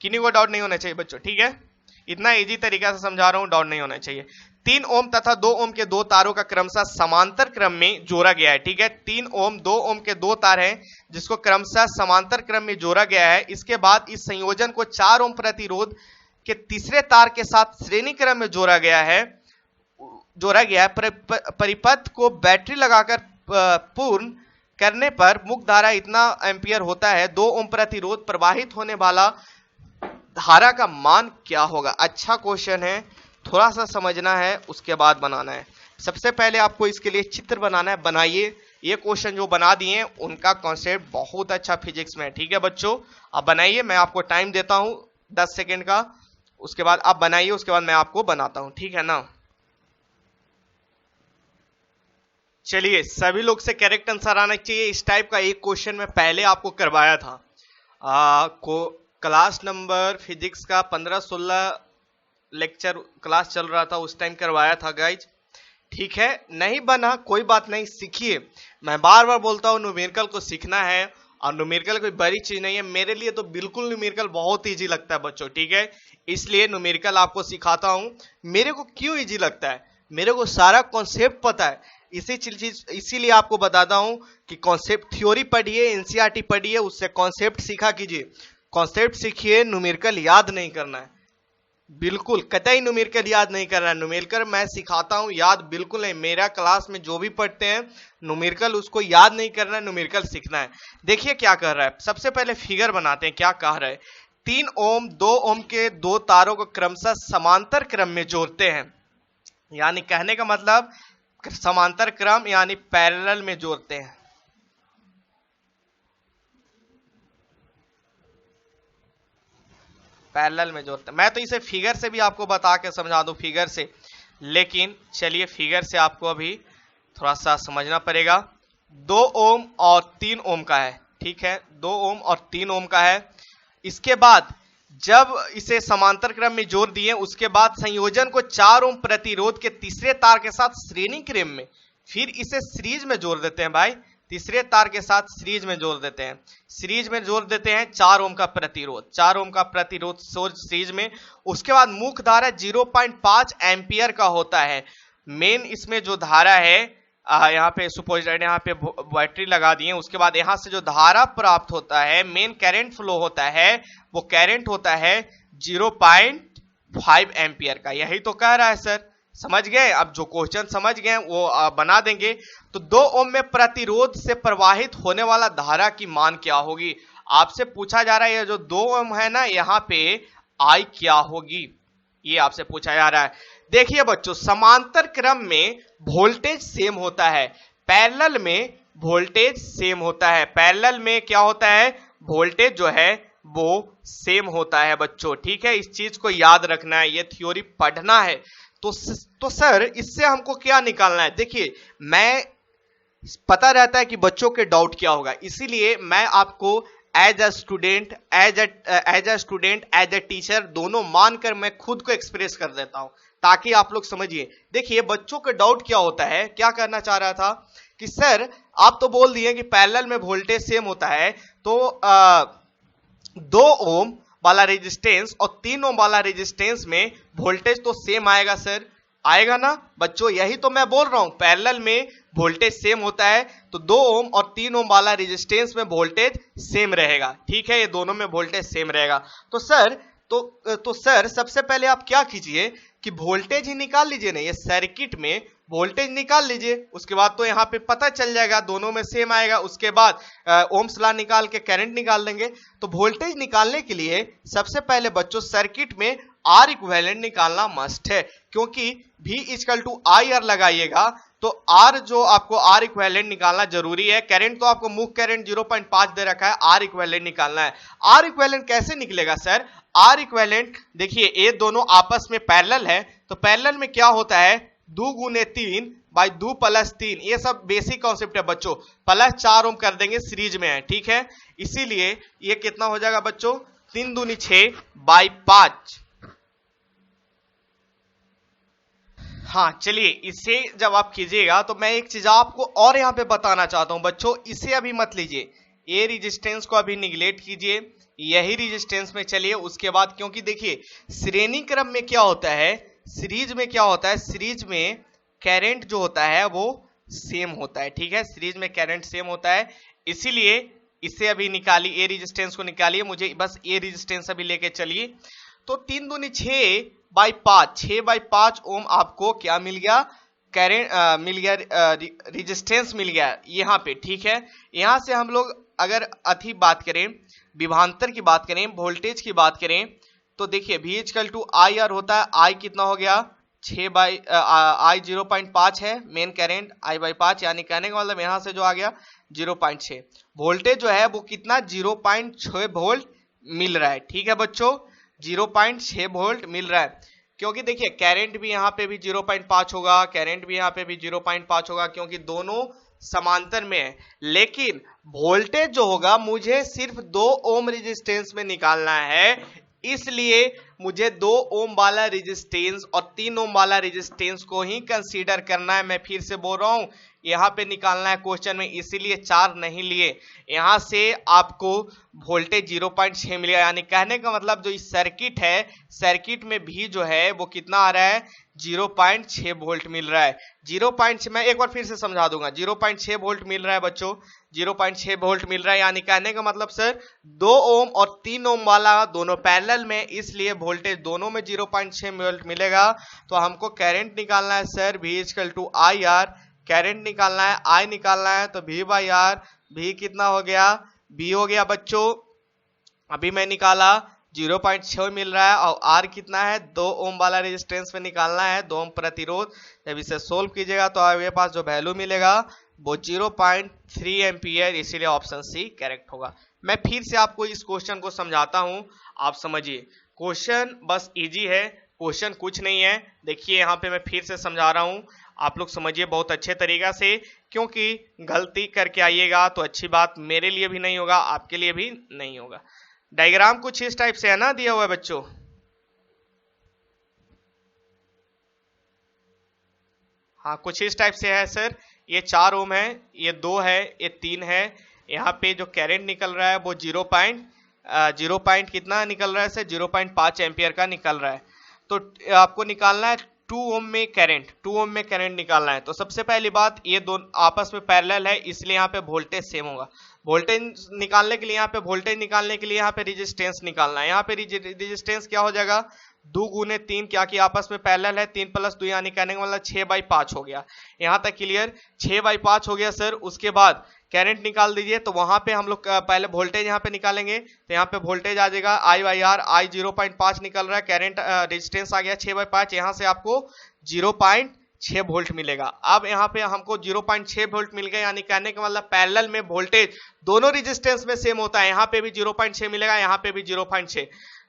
किन्हीं को डाउट नहीं होना चाहिए बच्चों, ठीक है, इतना इजी तरीका से समझा रहा हूं, डाउट नहीं होना चाहिए। 3 ओम तथा 2 ओम के 2 तारों का क्रमशः समांतर क्रम में जोड़ा गया है, ठीक है। 3 ओम 2 ओम के 2 तार हैं जिसको क्रमशः समांतर क्रम में जोड़ा गया है। इसके बाद इस संयोजन को 4 ओम प्रतिरोध के तीसरे तार के साथ श्रेणी क्रम में जोड़ा गया है। परिपथ को बैटरी लगाकर पूर्ण करने पर मुक्त धारा इतना एम्पियर होता है। 2 ओम प्रतिरोध प्रवाहित होने वाला धारा का मान क्या होगा। अच्छा क्वेश्चन है, थोड़ा सा समझना है उसके बाद बनाना है। सबसे पहले आपको इसके लिए चित्र बनाना है, बनाइए। ये क्वेश्चन जो बना दिए उनका कॉन्सेप्ट बहुत अच्छा फिजिक्स में है, ठीक है बच्चों, आप बनाइए। मैं आपको टाइम देता हूं 10 सेकेंड का, उसके बाद आप बनाइए, उसके बाद मैं आपको बनाता हूं, ठीक है ना। चलिए, सभी लोग से करेक्ट आंसर आना चाहिए। इस टाइप का एक क्वेश्चन मैं पहले आपको करवाया था, क्लास नंबर फिजिक्स का 15-16 लेक्चर क्लास चल रहा था, उस टाइम करवाया था गाइज, ठीक है। नहीं बना कोई बात नहीं, सीखिए। मैं बार बार बोलता हूँ न्यूमेरिकल को सीखना है, और न्यूमेरिकल कोई बड़ी चीज नहीं है। मेरे लिए तो बिल्कुल न्यूमेरिकल बहुत इजी लगता है बच्चों, ठीक है, इसलिए न्यूमेरिकल आपको सिखाता हूँ। मेरे को क्यों इजी लगता है, मेरे को सारा कॉन्सेप्ट पता है, इसीलिए आपको बताता हूं कि कॉन्सेप्ट थ्योरी पढ़िए, एनसीईआरटी पढ़िए, उससे कॉन्सेप्ट सीखा कीजिए। कॉन्सेप्ट सीखिए, न्यूमेरिकल याद नहीं करना है, बिल्कुल कतई न्यूमेरिकल याद नहीं करना है। न्यूमेरिकल मैं सिखाता हूं, याद बिल्कुल नहीं। मेरा क्लास में जो भी पढ़ते हैं न्यूमेरिकल उसको याद नहीं करना है, न्यूमेरिकल सीखना है। देखिए क्या कर रहा है, सबसे पहले फिगर बनाते हैं। क्या कह रहा है, 3 ओम 2 ओम के दो तारों को क्रमशः समांतर क्रम में जोड़ते हैं, यानी कहने का मतलब समांतर क्रम यानी पैरेलल में जोड़ते हैं। पैरेलल में जोड़ते हैं। मैं तो इसे फिगर से भी आपको बता के समझा दूं, फिगर से, लेकिन चलिए फिगर से आपको अभी थोड़ा सा समझना पड़ेगा। 2 ओम और 3 ओम का है, ठीक है, 2 ओम और 3 ओम का है। इसके बाद जब इसे समांतर क्रम में जोड़ दिए, उसके बाद संयोजन को 4 ओम प्रतिरोध के तीसरे तार के साथ श्रेणी क्रम में, फिर इसे सीरीज में जोड़ देते हैं भाई, तीसरे तार के साथ सीरीज में जोड़ देते हैं। सीरीज में जोड़ देते हैं 4 ओम का प्रतिरोध, 4 ओम का प्रतिरोध सीरीज में। उसके बाद मुख्य धारा 0.5 एम्पियर का होता है। मेन इसमें जो धारा है, यहाँ पे सुपोज यहाँ पे बैटरी लगा दिए। उसके बाद यहाँ से जो धारा प्राप्त होता है, मेन करंट फ्लो होता है, वो करंट होता है 0.5 एम्पियर का। यही तो कह रहा है सर, समझ गए? अब जो क्वेश्चन समझ गए वो बना देंगे। तो 2 ओम में प्रतिरोध से प्रवाहित होने वाला धारा की मान क्या होगी? आपसे पूछा जा रहा है, ये जो 2 ओम है ना, यहाँ पे आई क्या होगी, ये आपसे पूछा जा रहा है। देखिए बच्चों, समांतर क्रम में वोल्टेज सेम होता है, पैरेलल में वोल्टेज सेम होता है। पैरेलल में क्या होता है, वोल्टेज जो है वो सेम होता है बच्चों, ठीक है, इस चीज को याद रखना है, ये थ्योरी पढ़ना है। तो सर इससे हमको क्या निकालना है? देखिए, मैं पता रहता है कि बच्चों के डाउट क्या होगा, इसीलिए मैं आपको as a student, as a teacher दोनों मानकर मैं खुद को एक्सप्रेस कर देता हूं, ताकि आप लोग समझिए। देखिए बच्चों का डाउट क्या होता है, क्या करना चाह रहा था कि सर आप तो बोल दिए कि पैरेलल में वोल्टेज सेम होता है, तो 2 ओम वाला रेजिस्टेंस और 3 ओम वाला रेजिस्टेंस में वोल्टेज तो सेम आएगा सर, आएगा ना बच्चों? यही तो मैं बोल रहा हूं, पैरेलल में वोल्टेज सेम होता है, तो 2 ओम और 3 ओम वाला रेजिस्टेंस में वोल्टेज सेम रहेगा, ठीक है, ये दोनों में वोल्टेज सेम रहेगा। तो सर सबसे पहले आप क्या कीजिए कि वोल्टेज ही निकाल लीजिए ना, ये सर्किट में वोल्टेज निकाल लीजिए, उसके बाद तो यहाँ पे पता चल जाएगा, दोनों में सेम आएगा। उसके बाद ओम्स लॉ निकाल के करंट निकाल देंगे। तो वोल्टेज निकालने के लिए सबसे पहले बच्चों सर्किट में आर इक्विवेलेंट निकालना मस्ट है, क्योंकि V equal to I R लगाइएगा तो आर जो आपको आर इक्विवेलेंट निकालना जरूरी है। करंट तो आपको मुख्य करंट 0.5 दे रखा है, आर इक्विवेलेंट निकालना है। आर इक्विवेलेंट कैसे निकलेगा सर? आर इक्विवेलेंट देखिए, ये दोनों आपस में पैरेलल है, तो पैरेलल में क्या होता है, 2 गुने 3 बाई 2 प्लस 3, ये सब बेसिक कॉन्सेप्ट है बच्चों। प्लस 4 ओम कर देंगे, सीरीज में है, ठीक है, इसीलिए ये कितना हो जाएगा बच्चों, 3 दूनी 6 बाई 5। हाँ चलिए, इसे जब आप कीजिएगा तो मैं एक चीज आपको और यहां पे बताना चाहता हूं बच्चों, इसे अभी मत लीजिए, ये रेजिस्टेंस को अभी निगलेक्ट कीजिए, यही रेजिस्टेंस में चलिए। उसके बाद क्योंकि देखिए श्रेणी क्रम में क्या होता है, सीरीज में क्या होता है, सीरीज में करंट जो होता है वो सेम होता है, ठीक है, सीरीज में करंट सेम होता है, इसीलिए इसे अभी निकालिए, ये रेजिस्टेंस को निकालिए, मुझे बस ये रेजिस्टेंस अभी लेके चलिए। तो 3 दूनी 6 बाई 5, 6 बाई 5 ओम आपको क्या मिल गया, करंट मिल गया, रेजिस्टेंस मिल गया यहाँ पे, ठीक है। यहाँ से हम लोग अगर अथी बात करें, विभवांतर की बात करें, वोल्टेज की बात करें, तो देखिए V equal to I R होता है, I कितना हो गया, 6 बाई I 0.5 है, मेन करंट I बाई 5, यानी कहने का मतलब यहाँ से जो आ गया 0.6। वोल्टेज जो है वो कितना, 0.6 वोल्ट मिल रहा है, ठीक है बच्चों, 0.6 वोल्ट मिल रहा है। क्योंकि देखिए करंट भी यहाँ पे भी 0.5 होगा, करंट भी यहाँ पे भी 0.5 होगा, क्योंकि दोनों समांतर में है। लेकिन वोल्टेज जो होगा मुझे सिर्फ 2 ओम रेजिस्टेंस में निकालना है, इसलिए मुझे 2 ओम वाला रेजिस्टेंस और 3 ओम वाला रेजिस्टेंस को ही कंसीडर करना है। मैं फिर से बोल रहा हूं, यहाँ पे निकालना है क्वेश्चन में, इसीलिए 4 नहीं लिए। यहाँ से आपको वोल्टेज 0.6 मिलेगा, यानी कहने का मतलब जो इस सर्किट है, सर्किट में भी जो है वो कितना आ रहा है, 0.6 वोल्ट मिल रहा है। 0.6 मैं एक बार फिर से समझा दूंगा, 0.6 वोल्ट मिल रहा है बच्चों, 0.6 वोल्ट मिल रहा है, यानी कहने का मतलब सर 2 ओम और 3 ओम वाला दोनों पैरेलल में, इसलिए वोल्टेज दोनों में 0.6 वोल्ट मिलेगा। तो हमको करंट निकालना है सर, V = IR, करंट निकालना है, I निकालना है, तो V/R, V कितना हो गया, V हो गया बच्चों, अभी मैं निकाला 0.6 मिल रहा है, और R कितना है, 2 ओम वाला रेजिस्टेंस में निकालना है, 2 ओम प्रतिरोध। जब इसे सोल्व कीजिएगा तो आपके पास जो वैल्यू मिलेगा वो 0.3 एम्पियर, इसीलिए ऑप्शन सी करेक्ट होगा। मैं फिर से आपको इस क्वेश्चन को समझाता हूं, आप समझिए। क्वेश्चन बस इजी है, क्वेश्चन कुछ नहीं है। देखिए यहाँ पे मैं फिर से समझा रहा हूं, आप लोग समझिए बहुत अच्छे तरीका से, क्योंकि गलती करके आइएगा तो अच्छी बात मेरे लिए भी नहीं होगा, आपके लिए भी नहीं होगा। डायग्राम कुछ इस टाइप से है ना दिया हुआ है बच्चों, हाँ कुछ इस टाइप से है सर। ये 4 ओम है, ये 2 है, ये 3 है। यहाँ पे जो करंट निकल रहा है वो 0 पॉइंट कितना निकल रहा है सर, 0.5 एम्पियर का निकल रहा है। तो आपको निकालना है 2 ओम में करंट, 2 ओम में करंट निकालना है। तो सबसे पहली बात, ये दोनों आपस में पैरेलल है, इसलिए यहाँ पे वोल्टेज सेम होगा। वोल्टेज निकालने के लिए यहाँ पे वोल्टेज निकालने के लिए यहाँ पे रेजिस्टेंस निकालना है। यहाँ पे रेजिस्टेंस क्या हो जाएगा, 2 गुने 3, क्या कि आपस में पैरेलल है, 3 + 2 यानी कहने का मतलब 6/5 हो गया। यहाँ तक क्लियर, 6/5 हो गया सर। उसके बाद करंट निकाल दीजिए, तो वहां पे हम लोग पहले वोल्टेज यहाँ पे निकालेंगे, तो यहाँ पे वोल्टेज आ जाएगा I/R, I 0.5 निकल रहा है, करंट रेजिस्टेंस आ गया 6/5, यहाँ से आपको 0.6 वोल्ट मिलेगा। अब यहाँ पे हमको 0.6 वोल्ट मिल गया, यानी कहने का मतलब पैरेलल में वोल्टेज दोनों रेजिस्टेंस में सेम होता है, यहाँ पे भी 0.6 मिलेगा, यहाँ पे भी 0.6,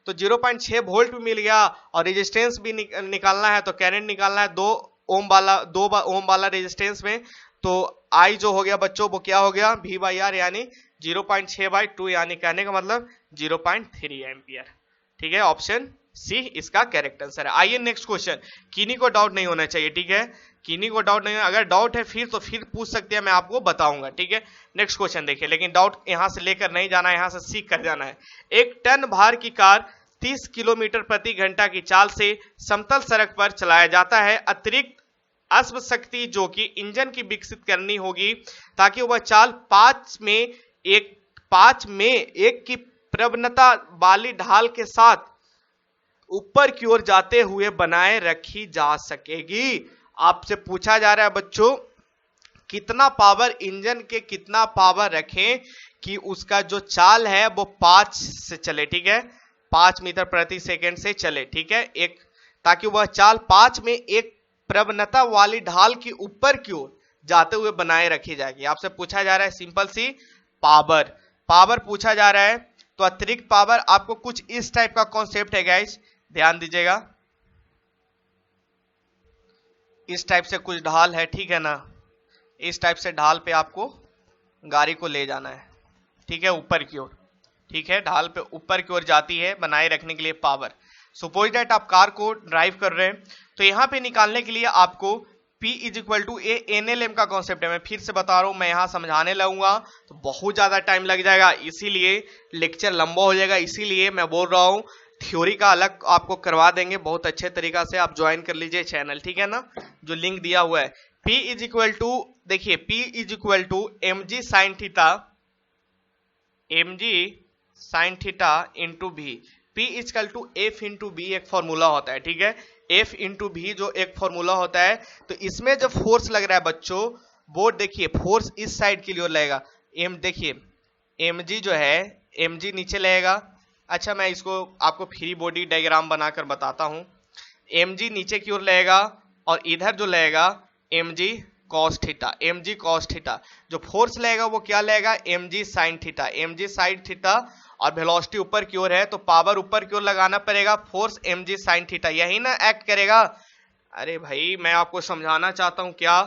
तो 0.6 वोल्ट भी मिल गया। और रेजिस्टेंस भी निकालना है, तो करंट निकालना है 2 ओम वाला रेजिस्टेंस में, तो I जो हो गया बच्चों वो क्या हो गया, V/R, यानी 0.6/2, यानी कहने का मतलब 0.3 एम्पियर। ठीक है, ऑप्शन सी इसका करेक्ट आंसर है। आइए नेक्स्ट क्वेश्चन, किन्हीं को डाउट नहीं होना चाहिए, ठीक है, किन्हीं को डाउट नहीं, अगर डाउट है फिर तो फिर पूछ सकते हैं, मैं आपको बताऊंगा, ठीक है। नेक्स्ट क्वेश्चन देखिए, लेकिन डाउट यहां से लेकर नहीं जाना है, यहां से सीख कर जाना है। 1 टन भार की कार 30 किलोमीटर प्रति घंटा की चाल से समतल सड़क पर चलाया जाता है। अतिरिक्त अश्व शक्ति जो कि इंजन की विकसित करनी होगी ताकि वह चाल 5 में एक की प्रवणता वाली ढाल के साथ ऊपर की ओर जाते हुए बनाए रखी जा सकेगी। आपसे पूछा जा रहा है बच्चों, कितना पावर इंजन के कितना पावर रखें कि उसका जो चाल है वो 5 से चले, ठीक है, 5 मीटर प्रति सेकंड से चले, ठीक है, एक, ताकि वह चाल 5 में एक प्रवणता वाली ढाल की ऊपर की ओर जाते हुए बनाए रखी जाएगी। आपसे पूछा जा रहा है सिंपल सी पावर पूछा जा रहा है, तो अतिरिक्त पावर आपको कुछ इस टाइप का कॉन्सेप्ट है गाइस, ध्यान दीजिएगा। इस टाइप से कुछ ढाल है, ठीक है ना, इस टाइप से ढाल पे आपको गाड़ी को ले जाना है, ठीक है, ऊपर की ओर, ठीक है, ढाल पे ऊपर की ओर जाती है बनाए रखने के लिए पावर। सपोज दैट आप कार को ड्राइव कर रहे हैं, तो यहां पे निकालने के लिए आपको P = A NLM का कॉन्सेप्ट है। मैं फिर से बता रहा हूं, मैं यहां समझाने लगूंगा तो बहुत ज्यादा टाइम लग जाएगा, इसीलिए लेक्चर लंबा हो जाएगा, इसीलिए मैं बोल रहा हूं थ्योरी का अलग आपको करवा देंगे बहुत अच्छे तरीका से। आप ज्वाइन कर लीजिए चैनल, ठीक है ना, जो लिंक दिया हुआ है। P = देखिए, P = mg sin theta into V। P = F × B एक फॉर्मूला होता है, ठीक है, F × B जो एक फॉर्मूला होता है। तो इसमें जो फोर्स लग रहा है बच्चों, वो देखिए फोर्स इस साइड के लिए लगेगा, देखिए mg जो है, mg नीचे लगेगा। अच्छा, मैं इसको आपको फ्री बॉडी डायग्राम बनाकर बताता हूं। mg नीचे की ओर लगेगा और इधर जो लगेगा mg cos थीटा, जो फोर्स लगेगा वो क्या लगेगा, mg sin थीटा, और वेलोसिटी ऊपर की ओर है तो पावर ऊपर की ओर लगाना पड़ेगा, फोर्स mg sin थीटा, यही ना एक्ट करेगा। अरे भाई मैं आपको समझाना चाहता हूं, क्या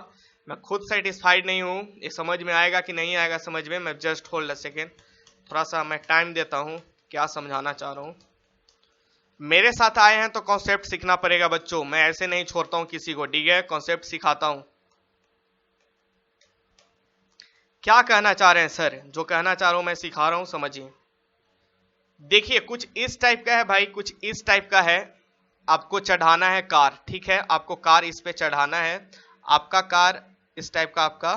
मैं खुद सेटिस्फाइड नहीं हूं, ये समझ में आएगा कि नहीं आएगा समझ में, मैं जस्ट होल्ड अ सेकेंड, थोड़ा सा मैं टाइम देता हूं, क्या समझाना चाह रहा हूं। मेरे साथ आए हैं तो कॉन्सेप्ट सीखना पड़ेगा बच्चों, मैं ऐसे नहीं छोड़ता हूं किसी को, ठीक है, कॉन्सेप्ट सिखाता हूं। क्या कहना चाह रहे हैं सर? जो कहना चाह रहा हूं मैं सिखा रहा हूं, समझिए। देखिए कुछ इस टाइप का है भाई, कुछ इस टाइप का है। आपको चढ़ाना है कार, ठीक है, आपको कार इस पे चढ़ाना है। आपका कार इस टाइप का आपका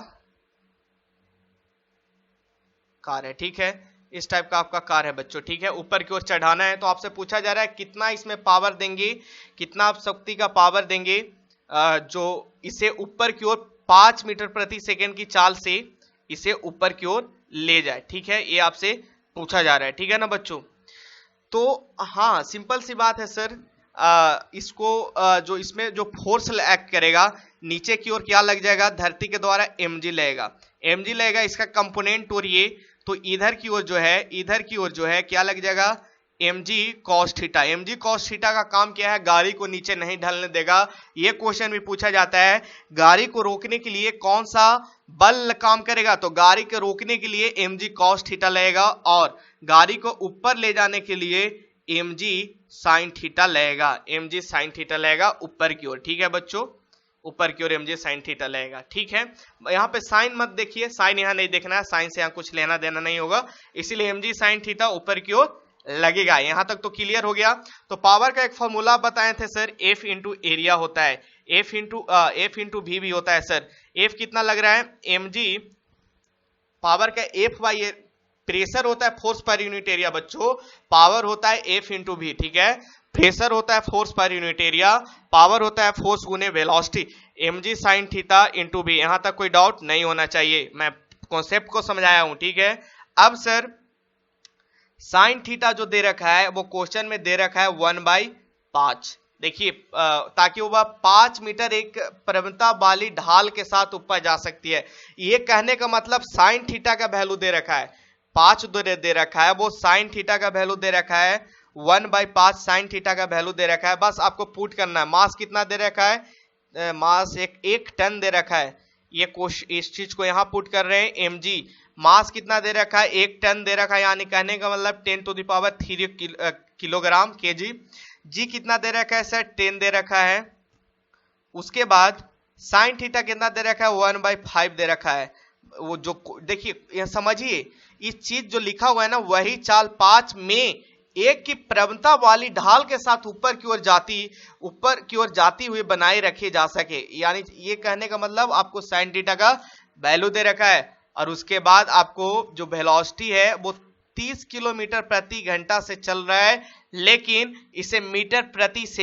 कार है, ठीक है, इस टाइप का आपका कार है बच्चों, ठीक है, ऊपर की ओर चढ़ाना है। तो आपसे पूछा जा रहा है कितना इसमें पावर देंगे, कितना आप शक्ति का पावर देंगे जो इसे ऊपर की ओर 5 मीटर प्रति सेकंड की चाल से इसे ऊपर की ओर ले जाए, ठीक है, ये आपसे पूछा जा रहा है, ठीक है ना बच्चों। तो हाँ, सिंपल सी बात है सर। इसको जो इसमें जो फोर्स एक्ट करेगा, नीचे की ओर क्या लग जाएगा, धरती के द्वारा mg लगेगा, mg लगेगा, इसका कंपोनेंट और ये, तो इधर की ओर जो है, इधर की ओर जो है क्या लग जाएगा, mg cos theta. mg cos theta का काम क्या है, गाड़ी को नीचे नहीं ढलने देगा। ये क्वेश्चन भी पूछा जाता है, गाड़ी को रोकने के लिए कौन सा बल काम करेगा, तो गाड़ी को रोकने के लिए mg cos थीटा लगेगा, और गाड़ी को ऊपर ले जाने के लिए mg sin थीटा लगेगा, mg sin थीटा लगेगा ऊपर की ओर, ठीक है बच्चों, ऊपर की ओर mg sin थीटा लगेगा, ठीक है। यहाँ पे साइन मत देखिए, साइन यहाँ नहीं देखना है, साइन से यहाँ कुछ लेना देना नहीं होगा, इसीलिए mg sin थीटा ऊपर की ओर लगेगा। यहां तक तो क्लियर हो गया। तो पावर का एक फॉर्मूला बताए थे सर, F इंटू एरिया होता है, F इंटू V भी होता है सर। F कितना लग रहा है, mg पावर का F बाई प्रेशर होता है फोर्स पर यूनिट एरिया बच्चों, पावर होता है F इंटू V, ठीक है, प्रेशर होता है फोर्स पर यूनिट एरिया, पावर होता है फोर्स गुने velocity, mg sin theta into V। यहां तक कोई डाउट नहीं होना चाहिए, मैं कॉन्सेप्ट को समझाया हूं, ठीक है। अब सर साइन थीटा जो दे रखा है वो क्वेश्चन में दे रखा है 1/5, देखिए ताकि वो 5 मीटर एक प्रवणता वाली ढाल के साथ ऊपर जा सकती है। ये कहने का मतलब साइन थीटा का वैल्यू दे रखा है 5 दे रखा है, वो साइन थीटा का वैल्यू दे रखा है 1/5 साइन थीटा का वैल्यू दे रखा है। बस आपको पुट करना है, मास कितना दे रखा है, मास एक टन दे रखा है, ये इस चीज को यहां पुट कर रहे हैं mg, मास कितना दे रखा है 1 टन दे रखा है, यानी कहने का मतलब 10⁻³ किलोग्राम kg। जी कितना दे रखा है सर, 10 दे रखा है। उसके बाद साइन थीटा कितना दे रखा है 1/5 दे रखा है। वो जो देखिए यह समझिए, इस चीज जो लिखा हुआ है ना, वही चाल 5 में एक की प्रवणता वाली ढाल के साथ ऊपर की ओर जाती हुई बनाए रखी जा सके, यानी ये कहने का मतलब आपको साइन थीटा का वैल्यू दे रखा है। और उसके बाद आपको जो वेलोसिटी है वो 30 किलोमीटर प्रति घंटा से चल रहा है, लेकिन इसे मीटर प्रति इस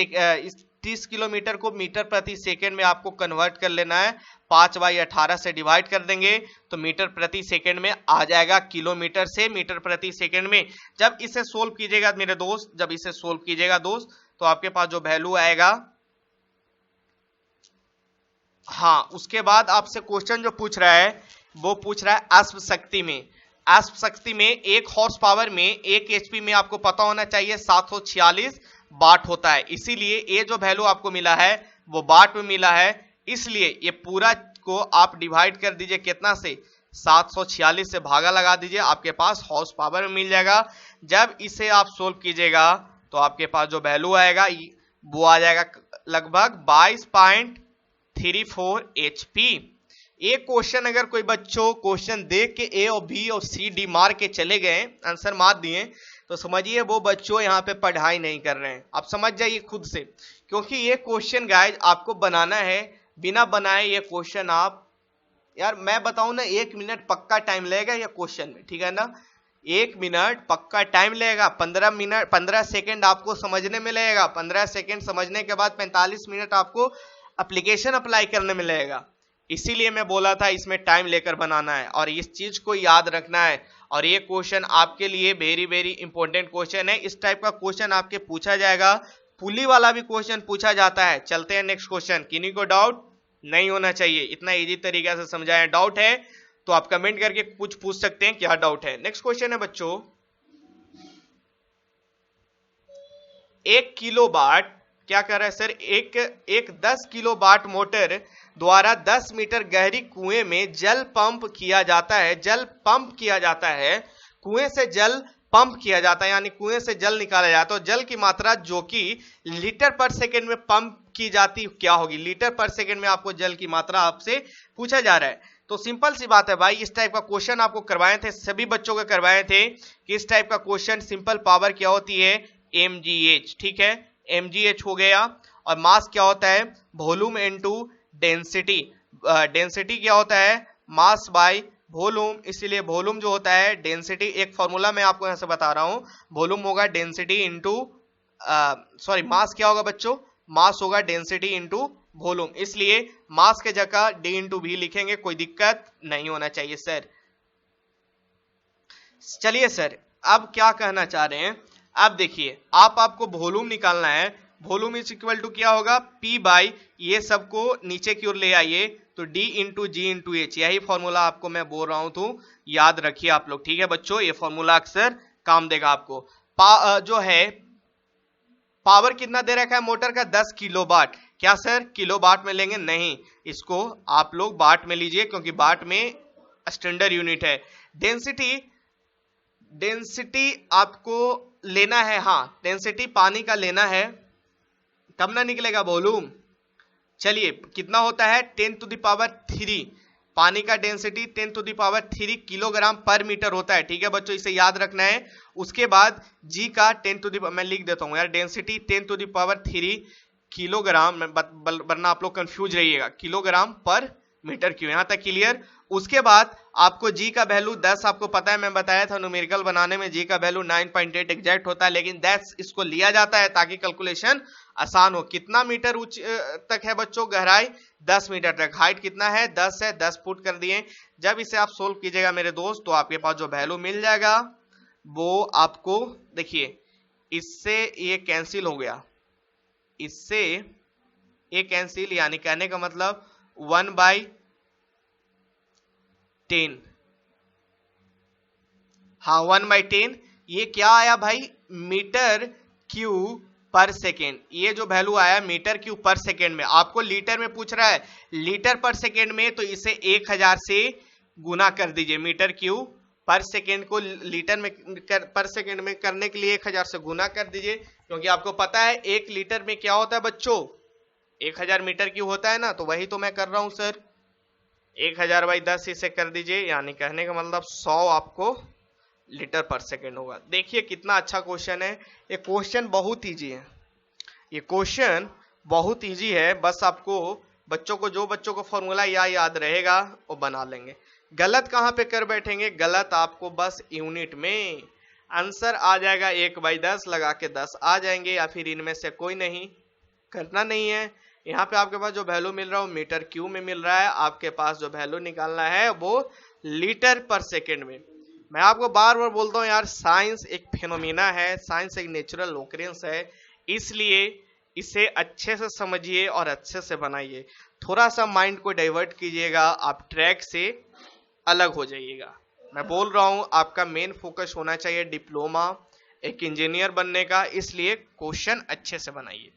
30 किलोमीटर को मीटर प्रति सेकंड में आपको कन्वर्ट कर लेना है। 5/18 से डिवाइड कर देंगे तो मीटर प्रति सेकंड में आ जाएगा, किलोमीटर से मीटर प्रति सेकंड में। जब इसे सोल्व कीजिएगा मेरे दोस्त, जब इसे सोल्व कीजिएगा दोस्त, तो आपके पास जो वैल्यू आएगा, हाँ, उसके बाद आपसे क्वेश्चन जो पूछ रहा है वो पूछ रहा है अश्व शक्ति में। अश्व शक्ति में 1 हॉर्स पावर में 1 HP में आपको पता होना चाहिए 746 वाट होता है, इसीलिए ये जो वैल्यू आपको मिला है वो वाट में मिला है, इसलिए ये पूरा को आप डिवाइड कर दीजिए कितना से, 746 से भागा लगा दीजिए, आपके पास हॉर्स पावर में मिल जाएगा। जब इसे आप सोल्व कीजिएगा तो आपके पास जो वैल्यू आएगा वो आ जाएगा लगभग 22.34 HP। एक क्वेश्चन अगर कोई बच्चों क्वेश्चन देख के A और B और C D मार के चले गए, आंसर मार दिए, तो समझिए वो बच्चों यहाँ पे पढ़ाई नहीं कर रहे हैं। आप समझ जाइए खुद से, क्योंकि ये क्वेश्चन गाइज आपको बनाना है, बिना बनाए ये क्वेश्चन आप, यार मैं बताऊं ना, 1 मिनट पक्का टाइम लगेगा ये क्वेश्चन में, ठीक है ना, 1 मिनट पक्का टाइम लगेगा, 15 सेकेंड आपको समझने में लगेगा, 15 सेकेंड समझने के बाद 45 मिनट आपको एप्लीकेशन अप्लाई करने में लगेगा। इसीलिए मैं बोला था इसमें टाइम लेकर बनाना है और इस चीज को याद रखना है। और ये क्वेश्चन आपके लिए वेरी वेरी इंपॉर्टेंट क्वेश्चन है, इस टाइप का क्वेश्चन आपके पूछा जाएगा, पुली वाला भी क्वेश्चन पूछा जाता है। चलते हैं नेक्स्ट क्वेश्चन। किन्हीं को डाउट नहीं होना चाहिए, इतना इजी तरीके से समझाया। डाउट है तो आप कमेंट करके कुछ पूछ सकते हैं, क्या डाउट है। नेक्स्ट क्वेश्चन है बच्चों, 1 किलोवाट क्या कर रहा है सर, एक 10 किलोवाट मोटर द्वारा 10 मीटर गहरी कुएं में जल पंप किया जाता है, जल पंप किया जाता है, कुएं से जल पंप किया जाता है, यानी कुएं से जल निकाला जाता है। तो जल की मात्रा जो कि लीटर पर सेकंड में पंप की जाती क्या होगी, लीटर पर सेकंड में आपको जल की मात्रा आपसे पूछा जा रहा है। तो सिंपल सी बात है भाई, इस टाइप का क्वेश्चन आपको करवाए थे, सभी बच्चों को करवाए थे कि इस टाइप का क्वेश्चन सिंपल पावर क्या होती है, mgh, ठीक है, mgh हो गया। और मास क्या होता है, वॉल्यूम इनटू डेंसिटी। डेंसिटी क्या होता है, मास बाय वॉल्यूम, इसीलिए वॉल्यूम जो होता है डेंसिटी, एक फॉर्मूला मैं आपको यहां से बता रहा हूं, वॉल्यूम होगा डेंसिटी इंटू सॉरी मास क्या होगा बच्चों, मास होगा डेंसिटी इंटू वॉल्यूम, इसलिए मास के जगह d इंटू वी लिखेंगे, कोई दिक्कत नहीं होना चाहिए सर। चलिए सर, अब क्या कहना चाह रहे हैं, अब देखिए आपको वॉल्यूम निकालना है, वॉल्यूम इज इक्वल टू क्या होगा, P बाई, ये सबको नीचे की ओर ले आइए, तो D इंटू जी इंटू एच, यही फॉर्मूला आपको मैं बोल रहा हूं, तो याद रखिए आप लोग, ठीक है बच्चों, ये फॉर्मूला अक्सर काम देगा आपको। जो है पावर कितना दे रखा है मोटर का, 10 किलोवाट, क्या सर किलो वाट में लेंगे, नहीं, इसको आप लोग वाट में लीजिए, क्योंकि वाट में स्टैंडर्ड यूनिट है। डेंसिटी आपको लेना है, हाँ डेंसिटी पानी का लेना है, तब ना निकलेगा वॉल्यूम। चलिए कितना होता है, 10⁻3, पानी का डेंसिटी 10⁻3 किलोग्राम पर मीटर होता है, ठीक है बच्चों, इसे याद रखना है। उसके बाद जी का 10 मैं लिख देता हूं यार, डेंसिटी 10⁻3 किलोग्राम, वरना आप लोग कंफ्यूज रहिएगा, किलोग्राम पर मीटर क्यूब, यहां तक क्लियर। उसके बाद आपको जी का वैल्यू 10 आपको पता है, मैं बताया था न्यूमेरिकल बनाने में जी का वैल्यू 9.8 एग्जैक्ट होता है, लेकिन 10 इसको लिया जाता है ताकि कैलकुलेशन आसान हो। कितना मीटर ऊंच तक है बच्चों गहराई, 10 मीटर तक, हाइट कितना है 10 है, 10 फुट कर दिए। जब इसे आप सोल्व कीजिएगा मेरे दोस्त, तो आपके पास जो वैल्यू मिल जाएगा वो आपको, देखिए इससे ये कैंसिल हो गया, इससे ये कैंसिल, यानी कहने का मतलब 1/10, हाँ 1/10, ये क्या आया भाई, मीटर क्यूब पर सेकेंड, ये जो वैल्यू आया मीटर क्यूब पर सेकेंड में, आपको लीटर में पूछ रहा है, लीटर पर सेकेंड में, तो इसे 1000 से गुना कर दीजिए, मीटर क्यूब पर सेकेंड को लीटर में पर सेकेंड में करने के लिए 1000 से गुना कर दीजिए, क्योंकि आपको पता है 1 लीटर में क्या होता है बच्चों, 1000 मीटर क्यूब होता है ना, तो वही तो मैं कर रहा हूं सर, 1000/10 इसे कर दीजिए, यानी कहने का मतलब 100 आपको लीटर पर सेकेंड होगा। देखिए कितना अच्छा क्वेश्चन है, ये क्वेश्चन बहुत इजी है, ये क्वेश्चन बहुत इजी है, बस आपको बच्चों को फॉर्मूला याद रहेगा वो बना लेंगे। गलत कहां पे कर बैठेंगे, गलत आपको बस यूनिट में, आंसर आ जाएगा 1/10 लगा के 10 आ जाएंगे, या फिर इनमें से कोई नहीं करना नहीं है। यहाँ पे आपके पास जो वैल्यू मिल रहा है वो मीटर क्यूब में मिल रहा है, आपके पास जो वैल्यू निकालना है वो लीटर पर सेकेंड में। मैं आपको बार बार बोलता हूँ यार, साइंस एक फिनोमिना है, साइंस एक नेचुरल ऑकरेंस है, इसलिए इसे अच्छे से समझिए और अच्छे से बनाइए, थोड़ा सा माइंड को डाइवर्ट कीजिएगा, आप ट्रैक से अलग हो जाइएगा। मैं बोल रहा हूं आपका मेन फोकस होना चाहिए डिप्लोमा, एक इंजीनियर बनने का, इसलिए क्वेश्चन अच्छे से बनाइए।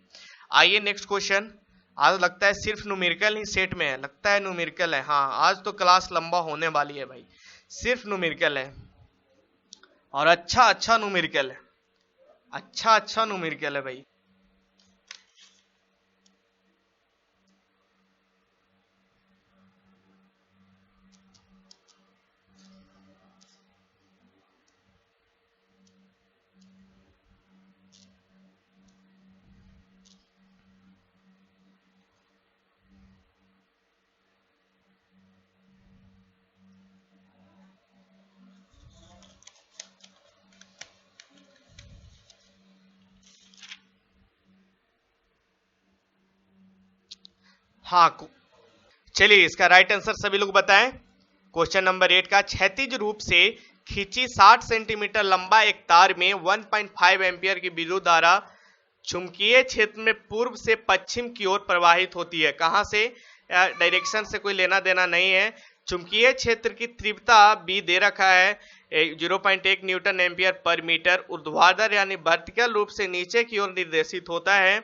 आइए नेक्स्ट क्वेश्चन, आज लगता है सिर्फ न्यूमेरिकल ही सेट में है, लगता है न्यूमेरिकल है, हाँ आज तो क्लास लंबा होने वाली है भाई, सिर्फ न्यूमेरिकल है, और अच्छा न्यूमेरिकल है, अच्छा न्यूमेरिकल है भाई। हाँ चलिए इसका राइट आंसर सभी लोग बताएं। क्वेश्चन नंबर 8 का, क्षैतिज रूप से खींची 60 सेंटीमीटर लंबा एक तार में 1.5 एम्पियर की विद्युत धारा चुंबकीय क्षेत्र में पूर्व से पश्चिम की ओर प्रवाहित होती है। कहां से, डायरेक्शन से कोई लेना देना नहीं है। चुंबकीय क्षेत्र की तीव्रता बी दे रखा है 0.1 न्यूटन एम्पियर पर मीटर, ऊर्ध्वाधर यानी वर्टिकल रूप से नीचे की ओर निर्देशित होता है।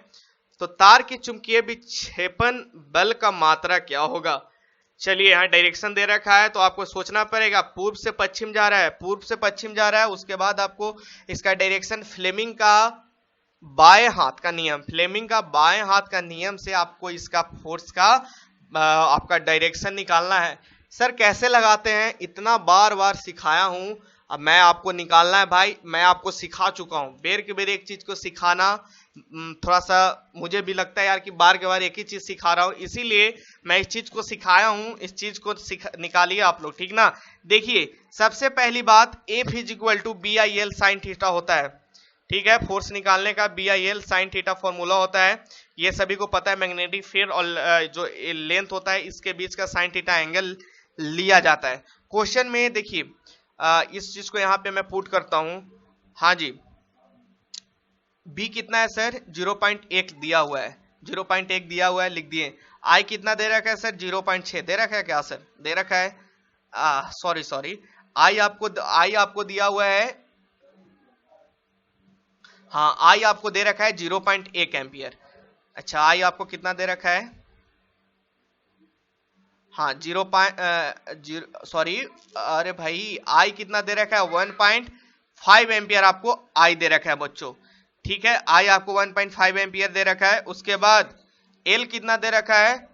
तो तार की चुंबकीय विक्षेपण बल का मात्रा क्या होगा। चलिए यहाँ डायरेक्शन दे रखा है, तो आपको सोचना पड़ेगा, पूर्व से पश्चिम जा रहा है, पूर्व से पश्चिम जा रहा है, उसके बाद आपको इसका डायरेक्शन फ्लेमिंग का बाएं हाथ का नियम, फ्लेमिंग का बाएं हाथ का नियम से आपको इसका फोर्स का आपका डायरेक्शन निकालना है। सर कैसे लगाते हैं, इतना बार बार सिखाया हूं, अब मैं आपको निकालना है भाई, मैं आपको सिखा चुका हूं। बेर के बेर एक चीज को सिखाना थोड़ा सा मुझे भी लगता है यार कि बार के बार एक ही चीज सिखा रहा हूं, इसीलिए मैं इस चीज को सिखाया हूं, इस चीज को निकालिए आप लोग, ठीक ना। देखिए सबसे पहली बात, F is equal to B I L sine theta होता है, ठीक है। फोर्स निकालने का B I L sine theta formula होता है, ये सभी को पता है। मैग्नेटिक फील्ड और जो लेंथ होता है इसके बीच का साइन थीटा एंगल लिया जाता है। क्वेश्चन में देखिए इस चीज को यहाँ पे मैं पुट करता हूं, हाँ जी। बी कितना है सर, 0.1 दिया हुआ है, 0.1 दिया हुआ है, लिख दिए। आई कितना दे रखा है सर, 0.6 दे रखा है क्या सर, दे रखा है, सॉरी आई आपको दिया हुआ है, हाँ आई आपको दे रखा है 0.1 एम्पियर। अच्छा आई आपको कितना दे रखा है, हाँ सॉरी अरे भाई आई कितना दे रखा है, 1.5 एम्पियर आपको आई दे रखा है बच्चों, ठीक है। आई आपको 1.5 एम्पियर दे रखा है। उसके बाद एल कितना दे रखा है,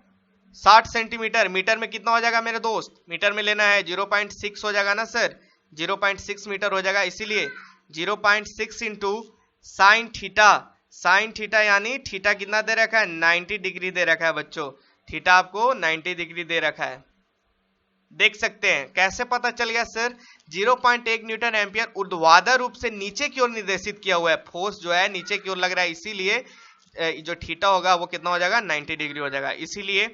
60 सेंटीमीटर। मीटर में कितना हो जाएगा मेरे दोस्त, मीटर में लेना है 0.6 हो जाएगा ना सर, 0.6 मीटर हो जाएगा, इसीलिए 0.6 इंटू साइन थीटा यानी थीटा कितना दे रखा है, 90 डिग्री दे रखा है बच्चों, थीटा आपको 90 डिग्री दे रखा है। देख सकते हैं कैसे पता चल गया सर, 0.1 न्यूटन एम्पियर ऊर्ध्वाधर रूप से नीचे की ओर निर्देशित किया हुआ है, फोर्स जो है नीचे की ओर लग रहा है, इसीलिए जो थीटा होगा वो कितना हो जाएगा, 90 डिग्री हो जाएगा। इसीलिए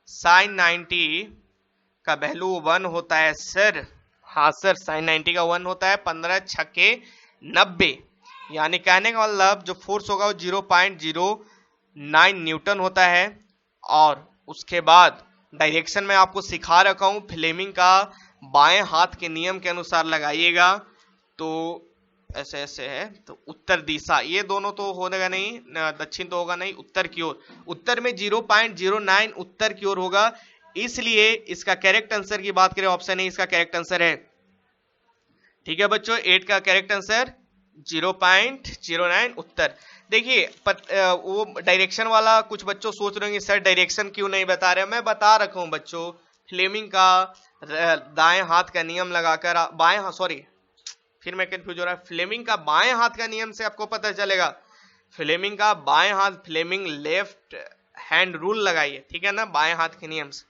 साइन 90 का वैल्यू 1 होता है सर, हाँ सर साइन 90 का 1 होता है, 15 छक्के 90, यानी कहने का मतलब जो फोर्स होगा वो 0.09 न्यूटन होता है। और उसके बाद डायरेक्शन में आपको सिखा रखा हूं, फ्लेमिंग का बाएं हाथ के नियम के अनुसार लगाइएगा, तो ऐसे ऐसे है, तो उत्तर दिशा, ये दोनों तो होगा नहीं, दक्षिण तो होगा नहीं, उत्तर की ओर, उत्तर में 0.09 उत्तर की ओर होगा, इसलिए इसका करेक्ट आंसर की बात करें, ऑप्शन ए इसका करेक्ट आंसर है, ठीक है बच्चों। 8 का करेक्ट आंसर 0.09 उत्तर। देखिए वो डायरेक्शन वाला कुछ बच्चों सोच रहे होंगे सर डायरेक्शन क्यों नहीं बता रहे, मैं बता रखा हूं बच्चों, फ्लेमिंग का दाएं हाथ का नियम लगाकर, बाएं हाथ सॉरी फिर मैं कंफ्यूज हो रहा है, फ्लेमिंग का बाएं हाथ का नियम से आपको पता चलेगा, फ्लेमिंग का बाएं हाथ, फ्लेमिंग लेफ्ट हैंड रूल लगाइए, ठीक है ना, बाएं हाथ के नियम से।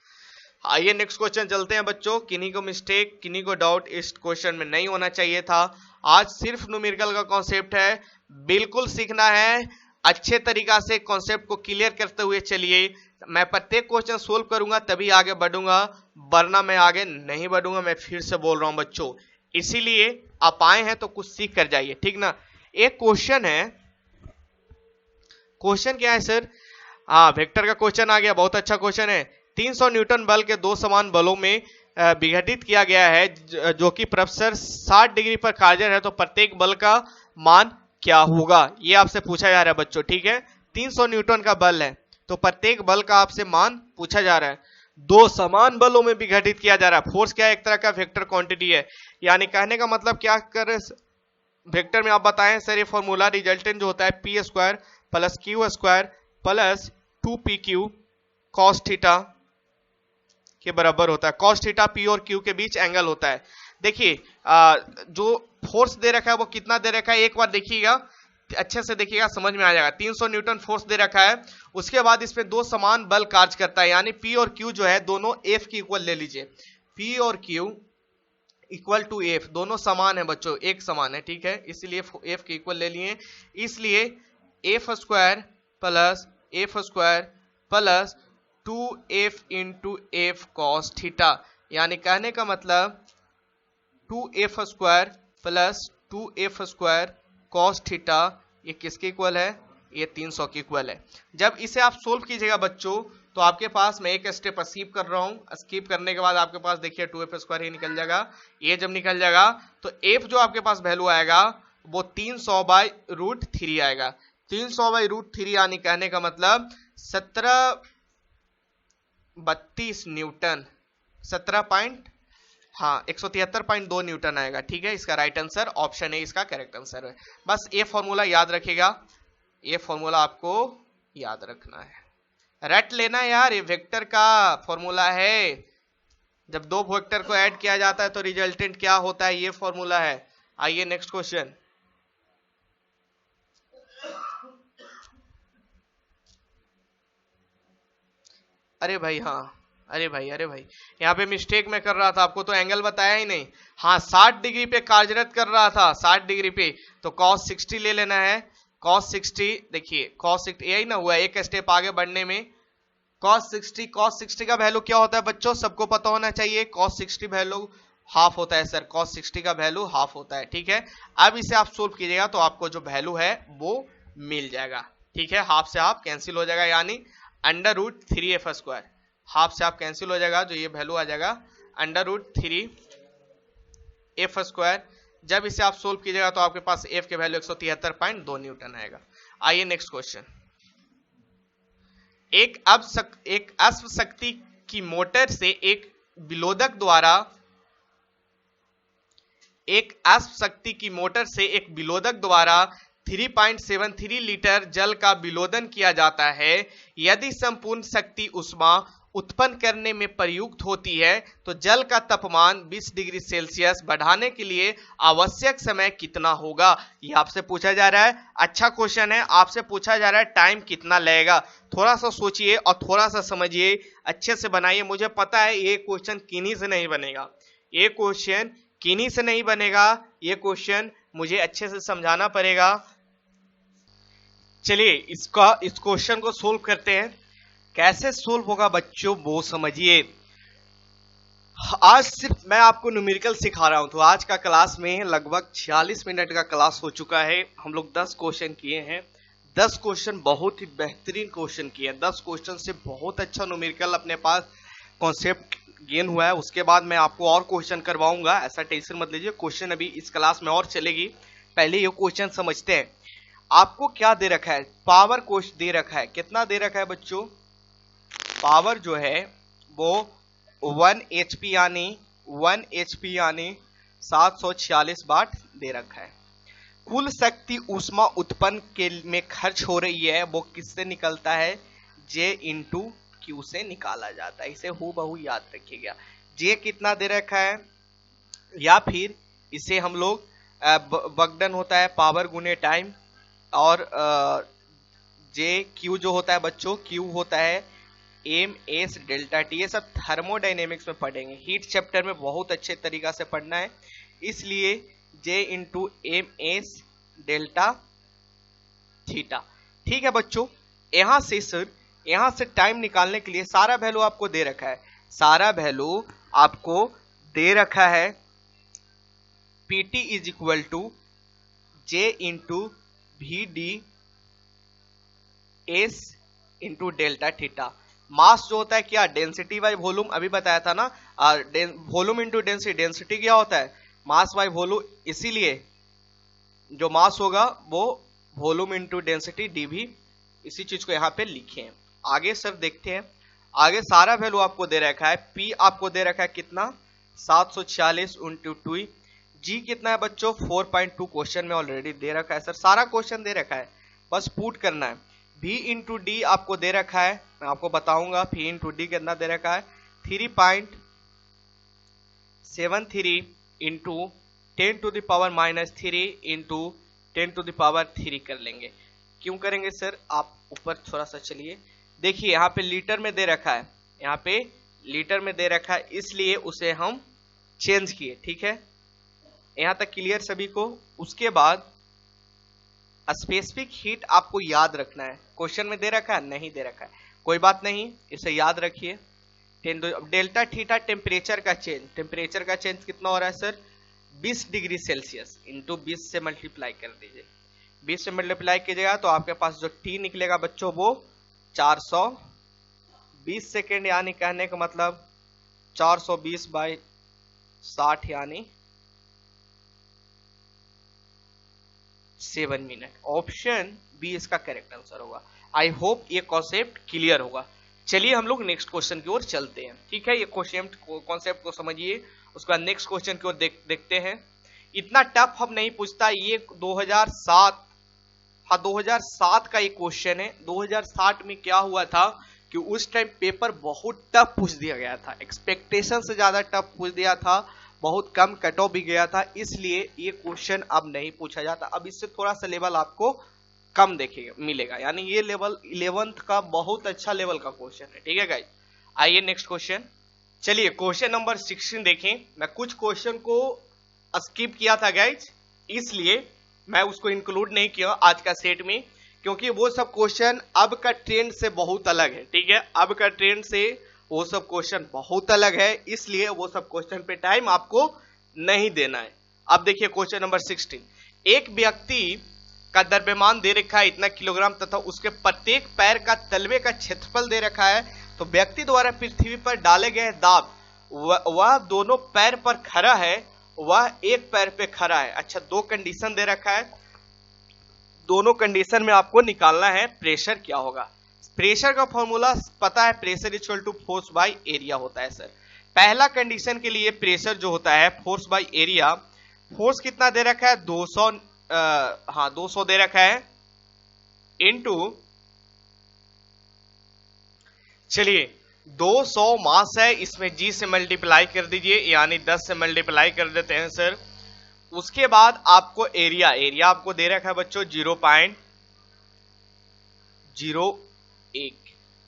आइए नेक्स्ट क्वेश्चन चलते हैं बच्चों, किन्हीं को मिस्टेक किन्हीं को डाउट इस क्वेश्चन में नहीं होना चाहिए था, आज सिर्फ न्यूमेरिकल का कॉन्सेप्ट है, बिल्कुल सीखना है, अच्छे तरीका से कॉन्सेप्ट को क्लियर करते हुए चलिए। मैं प्रत्येक क्वेश्चन सोल्व करूंगा तभी आगे बढ़ूंगा, वरना मैं आगे नहीं बढ़ूंगा, मैं फिर से बोल रहा हूं बच्चों, इसीलिए आप आए हैं तो कुछ सीख कर जाइए, ठीक ना। एक क्वेश्चन है, क्वेश्चन क्या है सर, हाँ वेक्टर का क्वेश्चन आ गया, बहुत अच्छा क्वेश्चन है। 300 न्यूटन बल के दो समान बलों में विघटित किया गया है, जो कि परस्पर 60 डिग्री पर कार्यरत है, तो प्रत्येक बल का मान क्या होगा, ये आपसे पूछा जा रहा है बच्चों, ठीक है। 300 न्यूटन का बल है, तो प्रत्येक बल का आपसे मान पूछा जा रहा है, दो समान बलों में विघटित किया जा रहा है। फोर्स क्या है, एक तरह का वेक्टर क्वांटिटी है, यानी कहने का मतलब क्या कर वेक्टर में आप बताएं सर, ये फॉर्मूला रिजल्टेंट जो होता है P square plus Q square plus 2pq cos theta के बराबर होता है। कॉस थीटा पी और क्यू के बीच एंगल होता है। देखिए जो फोर्स दे रखा है वो कितना दे रखा है, एक बार देखिएगा अच्छे से, देखिएगा समझ में आ जाएगा। 300 न्यूटन फोर्स दे रखा है, उसके बाद इसमें दो समान बल कार्य करता है, यानी पी और क्यू जो है दोनों एफ की इक्वल ले लीजिए, पी और क्यू इक्वल टू एफ, दोनों समान है बच्चों, एक समान है, ठीक है, इसलिए एफ के इक्वल ले लिए, इसलिए F square plus 2f into F cos theta, यानी कहने का मतलब 2f square plus 2f square cos theta, ये किसके इक्वल है, ये 300 के इक्वल है। जब इसे आप सोल्व कीजिएगा बच्चों, तो आपके पास, मैं एक स्टेप स्किप कर रहा हूं, स्किप करने के बाद आपके पास देखिए 2f स्क्वायर ही निकल जाएगा, ये जब निकल जाएगा तो f जो आपके पास वैल्यू आएगा वो 300/√3 आएगा, 300/√3 यानी कहने का मतलब 1732 न्यूटन, 173.2 न्यूटन आएगा, ठीक है। इसका राइट आंसर ऑप्शन ए इसका करेक्ट आंसर है। बस ये फॉर्मूला याद रखिएगा, ये फॉर्मूला आपको याद रखना है, रट लेना यार, ये वेक्टर का फॉर्मूला है, जब दो वेक्टर को ऐड किया जाता है तो रिजल्टेंट क्या होता है, ये फॉर्मूला है। आइए नेक्स्ट क्वेश्चन। अरे भाई हाँ, अरे भाई यहाँ पे मिस्टेक मैं कर रहा था, आपको तो एंगल बताया ही नहीं। हाँ 60 डिग्री पे कार्यरत कर रहा था, 60 डिग्री पे, तो cos 60 ले लेना है। cos 60 देखिए, cos 60 यही ना हुआ, एक स्टेप आगे बढ़ने में। cos 60 का वैल्यू क्या होता है बच्चों, सबको पता होना चाहिए। cos 60 वैल्यू हाफ होता है सर, cos 60 का वैल्यू हाफ होता है, ठीक है। अब इसे आप सोल्व कीजिएगा तो आपको जो वैल्यू है वो मिल जाएगा, ठीक है। हाफ से हाफ कैंसिल हो जाएगा, यानी √3f²। हाफ से हाफ कैंसिल हो जाएगा, जो ये वैल्यू आ जाएगा √3f²। जब इसे आप सोल्व कीजिएगा तो आपके पास f के वैल्यू 173.2 न्यूटन आएगा। आइए नेक्स्ट क्वेश्चन। एक अश्व शक्ति की मोटर से एक विलोदक द्वारा 3.73 लीटर जल का विलोदन किया जाता है। यदि संपूर्ण शक्ति ऊष्मा उत्पन्न करने में प्रयुक्त होती है तो जल का तापमान 20 डिग्री सेल्सियस बढ़ाने के लिए आवश्यक समय कितना होगा, ये आपसे पूछा जा रहा है। अच्छा क्वेश्चन है, आपसे पूछा जा रहा है टाइम कितना लगेगा। थोड़ा सा सोचिए और थोड़ा सा समझिए, अच्छे से बनाइए। मुझे पता है ये क्वेश्चन किन्हीं से नहीं बनेगा, ये क्वेश्चन किन्हीं से नहीं बनेगा, ये क्वेश्चन मुझे अच्छे से समझाना पड़ेगा। चलिए इस क्वेश्चन को सोल्व करते हैं। कैसे सोल्व होगा बच्चों वो समझिए। आज सिर्फ मैं आपको न्यूमेरिकल सिखा रहा हूं, तो आज का क्लास में लगभग 46 मिनट का क्लास हो चुका है। हम लोग 10 क्वेश्चन किए हैं, 10 क्वेश्चन बहुत ही बेहतरीन क्वेश्चन किए हैं। 10 क्वेश्चन से बहुत अच्छा न्यूमेरिकल अपने पास कॉन्सेप्ट गेन हुआ है। उसके बाद मैं आपको और क्वेश्चन करवाऊंगा, ऐसा टेंशन मत लीजिए। क्वेश्चन अभी इस क्लास में और चलेगी, पहले ये क्वेश्चन समझते हैं। आपको क्या दे रखा है, पावर क्वेश्चन दे रखा है। कितना दे रखा है बच्चों, पावर जो है वो 1 HP यानी 746 वाट दे रखा है। कुल शक्ति ऊष्मा उत्पन्न के में खर्च हो रही है वो किससे निकलता है, J × Q से निकाला जाता है। इसे हूबहू याद रखिएगा। J कितना दे रखा है, या फिर इसे हम लोग वर्कडन होता है पावर गुने टाइम, और Q जो होता है बच्चों, Q होता है ms डेल्टा टी। ये सब थर्मोडायनेमिक्स में पढ़ेंगे, हीट चैप्टर में बहुत अच्छे तरीका से पढ़ना है। इसलिए J × ms डेल्टा थीटा, ठीक है बच्चों। यहां से टाइम निकालने के लिए सारा वैल्यू आपको दे रखा है, सारा वैल्यू आपको दे रखा है। PT = J × VD S × delta theta. मास जो होता है क्या, डेंसिटी बाई वॉल्यूम, अभी बताया था ना। वॉल्यूम इंटू डेंसिटी, डेंसिटी क्या होता है, मास बाई वॉल्यूम। इसीलिए जो मास होगा वो वॉल्यूम इंटू डेंसिटी dV, इसी चीज को यहाँ पे लिखे हैं। आगे सर देखते हैं, आगे सारा वैल्यू आपको दे रखा है। P आपको दे रखा है कितना, 746 × 2। G कितना है बच्चों, 4.2 क्वेश्चन में ऑलरेडी दे रखा है सर, सारा क्वेश्चन दे रखा है, बस पुट करना है। V × D आपको दे रखा है, मैं आपको बताऊंगा V × D कितना दे रखा है, 3.73 × 10⁻³ × 10⁻³ कर लेंगे। क्यों करेंगे सर, आप ऊपर थोड़ा सा चलिए, देखिए यहाँ पे लीटर में दे रखा है, यहाँ पे लीटर में दे रखा है, इसलिए उसे हम चेंज किए, ठीक है। यहाँ तक क्लियर सभी को। उसके बाद स्पेसिफिक हीट आपको याद रखना है, क्वेश्चन में दे रखा है, नहीं दे रखा है, कोई बात नहीं, इसे याद रखिए। डेल्टा थीटा टेम्परेचर का चेंज कितना हो रहा है सर, 20 डिग्री सेल्सियस इंटू 20 से मल्टीप्लाई कर दीजिए। 20 से मल्टीप्लाई कीजिएगा तो आपके पास जो T निकलेगा बच्चों वो 420 सेकेंड, यानी कहने का मतलब 420/60 यानी 7 मिनट। ऑप्शन बी इसका करेक्ट आंसर होगा। आई होप ये कॉन्सेप्ट क्लियर होगा। चलिए हम लोग नेक्स्ट क्वेश्चन की ओर चलते हैं, ठीक है। ये कॉन्सेप्ट को समझिए, उसके बाद नेक्स्ट क्वेश्चन की ओर देखते हैं। इतना टफ हम नहीं पूछता, ये 2007 का ये क्वेश्चन है। 2007 में क्या हुआ था कि उस टाइम पेपर बहुत टफ पूछ दिया गया था, एक्सपेक्टेशन से ज्यादा टफ पूछ दिया था, बहुत कम कट ऑफ भी गया था, इसलिए ये क्वेश्चन अब नहीं पूछा जाता। अब इससे थोड़ा सा लेवल आपको कम देखेगा मिलेगा, यानी ये लेवल 11th का बहुत अच्छा लेवल का क्वेश्चन है। ठीक है गाइस, आइए नेक्स्ट क्वेश्चन। चलिए क्वेश्चन नंबर 16 देखें। मैं कुछ क्वेश्चन को स्किप किया था गाइस, इसलिए मैं उसको इंक्लूड नहीं किया आज का सेट में, क्योंकि वो सब क्वेश्चन अब का ट्रेंड से बहुत अलग है। ठीक है, अब का ट्रेंड से वो सब क्वेश्चन बहुत अलग है, इसलिए वो सब क्वेश्चन पे टाइम आपको नहीं देना है। अब देखिए क्वेश्चन नंबर 16। एक व्यक्ति का द्रव्यमान दे रखा है इतना किलोग्राम तथा उसके प्रत्येक पैर का तलवे का क्षेत्रफल दे रखा है, तो व्यक्ति द्वारा पृथ्वी पर डाले गए दाब वह दोनों पैर पर खड़ा है, वह एक पैर पे खड़ा है। अच्छा, दो कंडीशन दे रखा है, दोनों कंडीशन में आपको निकालना है प्रेशर क्या होगा। प्रेशर का फॉर्मूला पता है, pressure equal to force by area होता है सर। पहला कंडीशन के लिए प्रेशर जो होता है फोर्स बाय एरिया, फोर्स कितना दे रखा है 200, 200 दे रखा है इनटू, चलिए 200 मास है, इसमें जी से मल्टीप्लाई कर दीजिए, यानी 10 से मल्टीप्लाई कर देते हैं सर। उसके बाद आपको एरिया आपको दे रखा है बच्चों 0.01।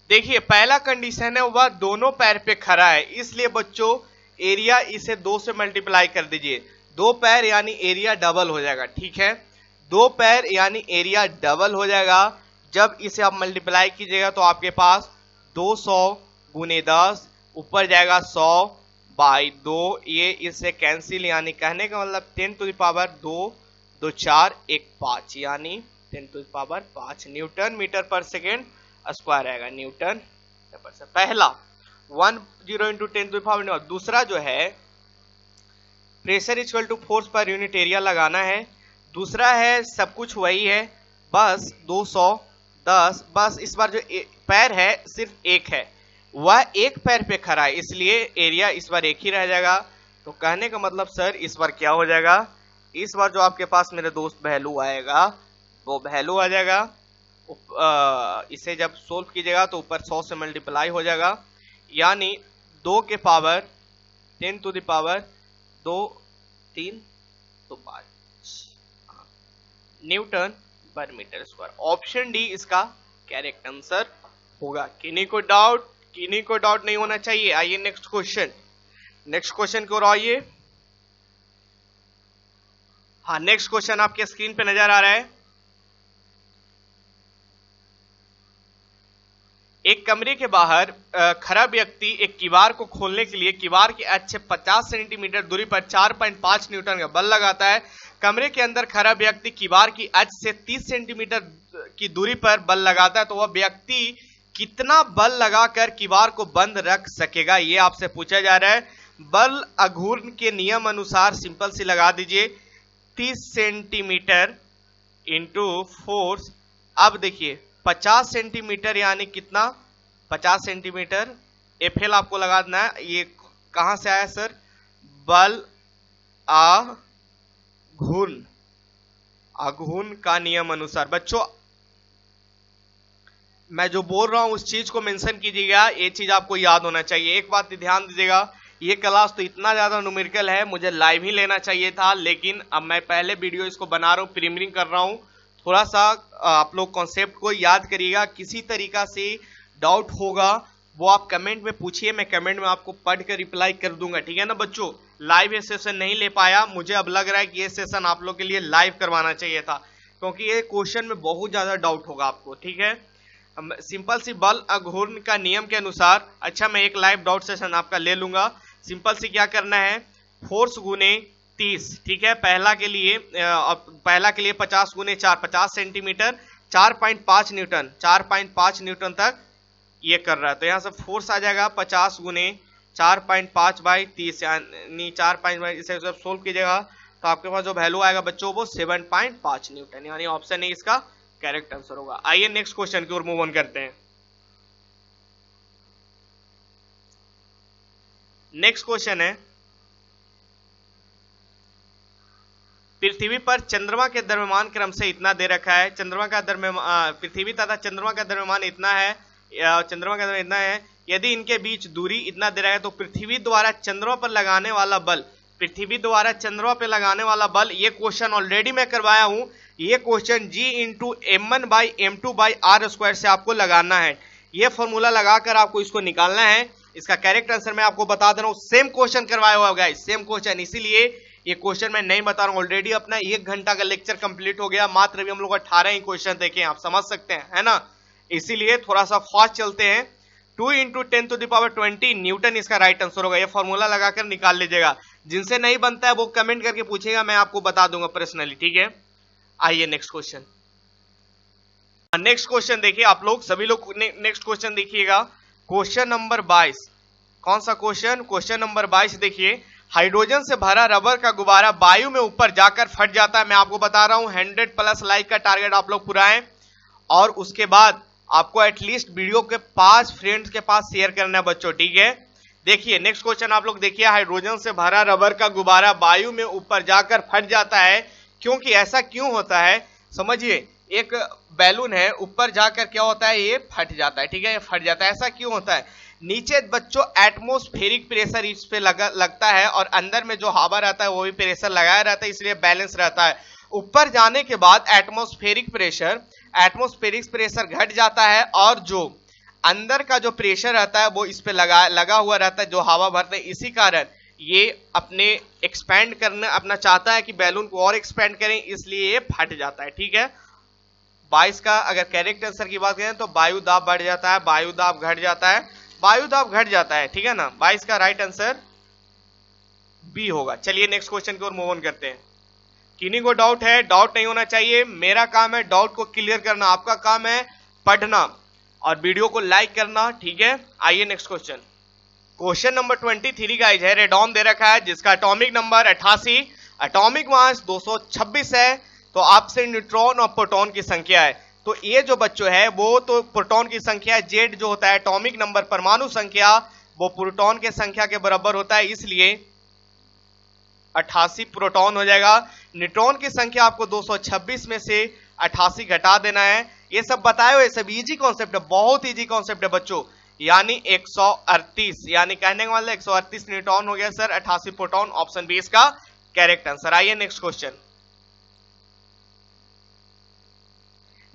देखिए पहला कंडीशन है वह दोनों पैर पे खड़ा है, इसलिए बच्चों एरिया इसे 2 से मल्टीप्लाई कर दीजिए, 2 पैर यानी एरिया डबल हो जाएगा। ठीक है, 2 पैर यानी एरिया डबल हो जाएगा। जब इसे आप मल्टीप्लाई कीजिएगा तो आपके पास 200 गुने 10 ऊपर जाएगा 100 बाई 2, ये इससे कैंसिल, यानी कहने का मतलब 10 टू द पावर 2, 2 4 1 5, यानी 10 to the power 5 newton metre पर सेकेंड स्क्वायर आएगा, न्यूटन पर से। पहला 10 इंटू 10 टू द पावर 9। दूसरा जो है प्रेशर इक्वल टू फोर्स पर यूनिट एरिया लगाना है। दूसरा है सब कुछ वही है, बस 210, बस इस बार जो पैर है सिर्फ एक है, वह एक पैर पे खड़ा है, इसलिए एरिया इस बार एक ही रह जाएगा। तो कहने का मतलब सर इस बार क्या हो जाएगा, इस बार जो आपके पास मेरे दोस्त वैल्यू आएगा वो वैल्यू आ जाएगा, इसे जब सोल्व कीजिएगा तो ऊपर 100 से मल्टीप्लाई हो जाएगा, यानी 2 के पावर 10 टू द पावर 2 3 तो 5 न्यूटन पर मीटर स्क्वायर। ऑप्शन डी इसका करेक्ट आंसर होगा। किन्हीं को डाउट नहीं होना चाहिए। आइए नेक्स्ट क्वेश्चन की ओर आइए। हाँ, नेक्स्ट क्वेश्चन आपके स्क्रीन पे नजर आ रहा है। एक कमरे के बाहर खड़ा व्यक्ति एक किवाड़ को खोलने के लिए किवाड़ के एज से 50 सेंटीमीटर दूरी पर 4.5 न्यूटन का बल लगाता है। कमरे के अंदर खड़ा व्यक्ति किवाड़ की एज से 30 सेंटीमीटर की दूरी पर बल लगाता है, तो वह व्यक्ति कितना बल लगाकर किवाड़ को बंद रख सकेगा, ये आपसे पूछा जा रहा है। बल अघूर्ण के नियम अनुसार सिंपल सी लगा दीजिए 30 सेंटीमीटर इंटू फोर्स। अब देखिए 50 सेंटीमीटर यानी कितना, 50 सेंटीमीटर एफएल आपको लगा देना है। ये कहां से आया सर, बल अघूर्ण का नियम अनुसार। बच्चों मैं जो बोल रहा हूं उस चीज को मेंशन कीजिएगा, ये चीज आपको याद होना चाहिए। एक बात ध्यान दीजिएगा, ये क्लास तो इतना ज्यादा न्यूमेरिकल है, मुझे लाइव ही लेना चाहिए था, लेकिन अब मैं पहले वीडियो इसको बना रहा हूं, प्रीमियरिंग कर रहा हूं। थोड़ा सा आप लोग कॉन्सेप्ट को याद करिएगा। किसी तरीका से डाउट होगा वो आप कमेंट में पूछिए, मैं कमेंट में आपको पढ़ कर रिप्लाई कर दूंगा, ठीक है ना बच्चों। लाइव ये सेशन नहीं ले पाया, मुझे अब लग रहा है कि ये सेशन आप लोग के लिए लाइव करवाना चाहिए था, क्योंकि ये क्वेश्चन में बहुत ज्यादा डाउट होगा आपको, ठीक है। सिंपल सी बल अघूर्ण का नियम के अनुसार, अच्छा मैं एक लाइव डाउट सेशन आपका ले लूंगा। सिंपल सी क्या करना है, फोर्स गुने 30, ठीक है। पहला के लिए 50 गुने 4, 50 सेंटीमीटर, 4.5 न्यूटन, 4.5 न्यूटन तक ये कर रहा है। तो यहां से फोर्स आ जाएगा 50 गुने 4.5 बाई 30, यानी 4.5, इसे जब सोल्व कीजिएगा तो आपके पास जो वैल्यू आएगा बच्चों वो 7.5 न्यूटन, यानी ऑप्शन ए इसका करेक्ट आंसर होगा। आइए नेक्स्ट क्वेश्चन की ओर मूव ऑन करते हैं। नेक्स्ट क्वेश्चन है, पृथ्वी पर चंद्रमा के द्रव्यमान क्रम से इतना दे रखा है। चंद्रमा का द्रव्यमान, पृथ्वी तथा चंद्रमा का द्रव्यमान इतना है, चंद्रमा का इतना है, यदि इनके बीच दूरी इतना दे रहा है तो पृथ्वी द्वारा चंद्रमा पर लगाने वाला बल, पृथ्वी द्वारा चंद्रमा पर लगाने वाला बल, ये क्वेश्चन ऑलरेडी मैं करवाया हूं। ये क्वेश्चन G इंटू m1/m2/r² से आपको लगाना है। ये फॉर्मूला लगाकर आपको इसको निकालना है। इसका करेक्ट आंसर मैं आपको बता दे रहा हूं, सेम क्वेश्चन करवाया हुआ गाइस, सेम क्वेश्चन, इसीलिए ये क्वेश्चन मैं नहीं बता रहा हूं। ऑलरेडी अपना 1 घंटा का लेक्चर कंप्लीट हो गया, मात्र भी हम लोग 18 ही क्वेश्चन देखे, आप समझ सकते हैं, है ना। इसीलिए थोड़ा सा फास्ट चलते हैं। 2 इंटू 10⁻20 न्यूटन इसका राइट आंसर होगा। ये फॉर्मूला लगाकर निकाल लीजिएगा। जिनसे नहीं बनता है वो कमेंट करके पूछेगा, मैं आपको बता दूंगा पर्सनली, ठीक है। आइए नेक्स्ट क्वेश्चन। नेक्स्ट क्वेश्चन देखिए आप लोग, सभी लोग नेक्स्ट क्वेश्चन देखिएगा। Question number 22। कौन सा क्वेश्चन? क्वेश्चन नंबर 22 देखिए। हाइड्रोजन से भरा रबर का गुब्बारा वायु में ऊपर जाकर फट जाता है। मैं आपको बता रहा हूं 100+ लाइक का टारगेट आप लोग पुराएं, और उसके बाद आपको एटलीस्ट वीडियो के 5 फ्रेंड्स के पास शेयर करना है बच्चों, ठीक है। देखिए नेक्स्ट क्वेश्चन आप लोग देखिए। हाइड्रोजन से भरा रबर का गुब्बारा वायु में ऊपर जाकर फट जाता है, क्योंकि ऐसा क्यों होता है समझिए। एक बैलून है, ऊपर जाकर क्या होता है, ये फट जाता है, ठीक है, ये फट जाता है। ऐसा क्यों होता है? नीचे बच्चों एटमॉस्फेरिक प्रेशर इस पे लगता है, और अंदर में जो हवा रहता है वो भी प्रेशर लगाया रहता है, इसलिए बैलेंस रहता है। ऊपर जाने के बाद एटमॉस्फेरिक प्रेशर घट जाता है, और जो अंदर का जो प्रेशर रहता है वो इस पे लगा हुआ रहता है, जो हवा भरते हैं। इसी कारण ये अपने एक्सपेंड करना अपना चाहता है कि बैलून को और एक्सपेंड करें, इसलिए ये फट जाता है, ठीक है। 22 का अगर करेक्ट आंसर की बात करें तो वायु दाब बढ़ जाता है, वायु दाब घट जाता है, वायु दाब घट जाता है, ठीक है ना। 22 का राइट आंसर बी होगा। चलिए नेक्स्ट क्वेश्चन की ओर मूव ऑन करते हैं। किन्हीं को डाउट है? डाउट नहीं होना चाहिए। मेरा काम है डाउट को क्लियर करना, आपका काम है पढ़ना और वीडियो को लाइक करना, ठीक है। आइए next question. Question number 23 guys है। रेडॉन दे रखा है जिसका एटॉमिक नंबर 88, एटॉमिक मास 226 है। तो आपसे न्यूट्रॉन और प्रोटॉन की संख्या है। तो ये जो बच्चों है वो तो प्रोटॉन की संख्या है, जेड जो होता है एटॉमिक नंबर परमाणु संख्या, वो प्रोटॉन के संख्या के बराबर होता है, इसलिए 88 प्रोटॉन हो जाएगा। न्यूट्रॉन की संख्या आपको 226 में से 88 घटा देना है। ये सब बताए हुए, सब इजी कॉन्सेप्ट है, बहुत इजी कॉन्सेप्ट है बच्चों। यानी 138, यानी कहने का मतलब 138 न्यूट्रॉन हो गया सर, 88 प्रोटॉन। ऑप्शन बी इसका करेक्ट आंसर। आइए नेक्स्ट क्वेश्चन।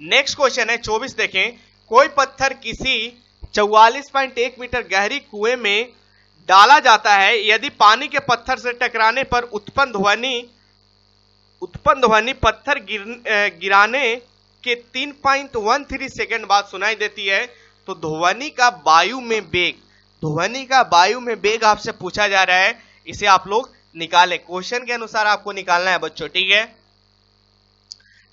नेक्स्ट क्वेश्चन है 24 देखें। कोई पत्थर किसी 44.1 मीटर गहरी कुएं में डाला जाता है, यदि पानी के पत्थर से टकराने पर उत्पन्न ध्वनि पत्थर गिराने के 3.13 सेकंड बाद सुनाई देती है, तो ध्वनि का वायु में वेग आपसे पूछा जा रहा है। इसे आप लोग निकालें, क्वेश्चन के अनुसार आपको निकालना है बच्चों, ठीक है।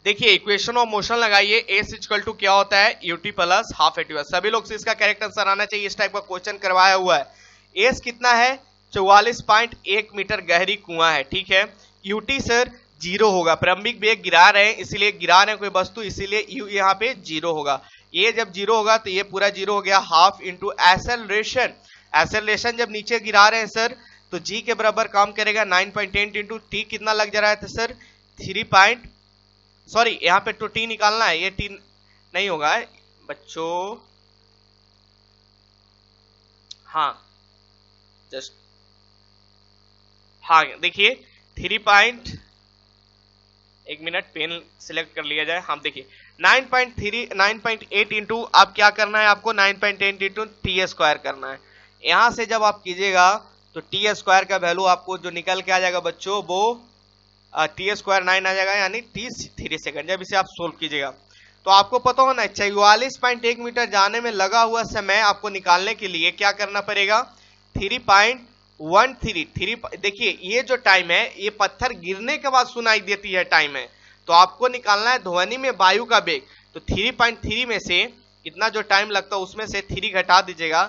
देखिए इक्वेशन ऑफ मोशन लगाइए। एस इक्वल टू क्या होता है, यूटी प्लस हाफ एटी। सभी लोग से इसका करेक्ट आंसर आना चाहिए, इस टाइप का क्वेश्चन करवाया हुआ है। एस कितना है, 44.1 मीटर गहरी कुआं है, ठीक है। यूटी सर 0 होगा, प्रारंभिक वेग गिरा रहे हैं, इसीलिए गिरा रहे हैं कोई वस्तु, इसीलिए यू यहाँ पे 0 होगा। ये जब 0 होगा तो ये पूरा 0 हो गया। हाफ इंटू एक्सेलरेशन जब नीचे गिरा रहे हैं सर, तो जी के बराबर काम करेगा 9.8 इंटू टी। कितना लग जा रहा है सर, 3 सॉरी यहाँ पे तो टी निकालना है, ये टी नहीं होगा बच्चों, हाँ जस्ट हाँ देखिए 1 मिनट पेन सिलेक्ट कर लिया जाए। हम देखिए 9.8 इंटू, अब क्या करना है आपको, 9.8 इंटू टी स्क्वायर करना है। यहां से जब आप कीजिएगा तो टी स्क्वायर का वैल्यू आपको जो निकल के आ जाएगा बच्चों, वो टी स्क्वायर 9 आ जाएगा, यानी 3 सेकंड। जब इसे आप सोल्व कीजिएगा तो आपको पता होना है 44.1 मीटर जाने में लगा हुआ समय आपको निकालने के लिए क्या करना पड़ेगा, 3.13। देखिए ये जो टाइम है ये पत्थर गिरने के बाद सुनाई देती है टाइम है, तो आपको निकालना है ध्वनि में वायु का वेग। तो 3.3 में से कितना जो टाइम लगता है उसमें से 3 घटा दीजिएगा,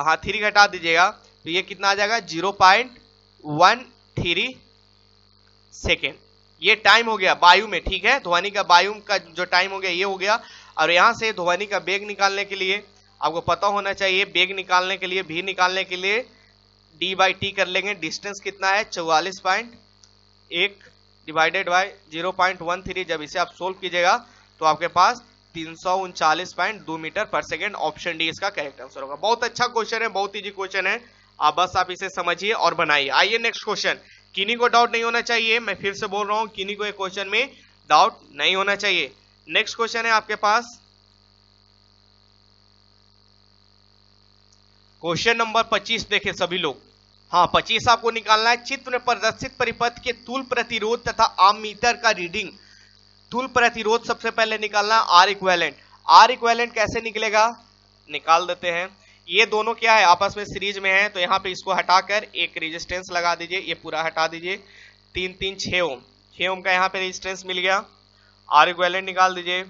हाँ 3 घटा दीजिएगा, तो ये कितना आ जाएगा 0.13 सेकेंड। ये टाइम हो गया वायु में, ठीक है। ध्वनि का वायु का जो टाइम हो गया ये हो गया। और यहां से ध्वनि का वेग निकालने के लिए आपको पता होना चाहिए, वेग निकालने के लिए, भी निकालने के लिए d/t कर लेंगे। डिस्टेंस कितना है 44.1 डिवाइडेड बाय 0.13। जब इसे आप सोल्व कीजिएगा तो आपके पास 339.2 मीटर पर सेकेंड। ऑप्शन डी इसका करेक्ट आंसर होगा। बहुत अच्छा क्वेश्चन है, बहुत इजी क्वेश्चन है, आप इसे समझिए और बनाइए। आइए नेक्स्ट क्वेश्चन। किन्हीं को डाउट नहीं होना चाहिए, मैं फिर से बोल रहा हूं, किन्हीं को एक क्वेश्चन में डाउट नहीं होना चाहिए। नेक्स्ट क्वेश्चन है आपके पास क्वेश्चन नंबर 25। देखें सभी लोग, हाँ 25 आपको निकालना है। चित्र में प्रदर्शित परिपथ के तुल प्रतिरोध तथा आममीटर का रीडिंग। तुल प्रतिरोध सबसे पहले निकालना, आर इक्विवेलेंट। आर इक्विवेलेंट कैसे निकलेगा, निकाल देते हैं। ये दोनों क्या है, आपस में सीरीज में है, तो यहाँ पे इसको हटाकर एक रेजिस्टेंस लगा दीजिए, ये पूरा हटा दीजिए। 3 3 6 ओम, 6 ओम का यहाँ पे रेजिस्टेंस मिल गया। आर इक्विवेलेंट निकाल दीजिए,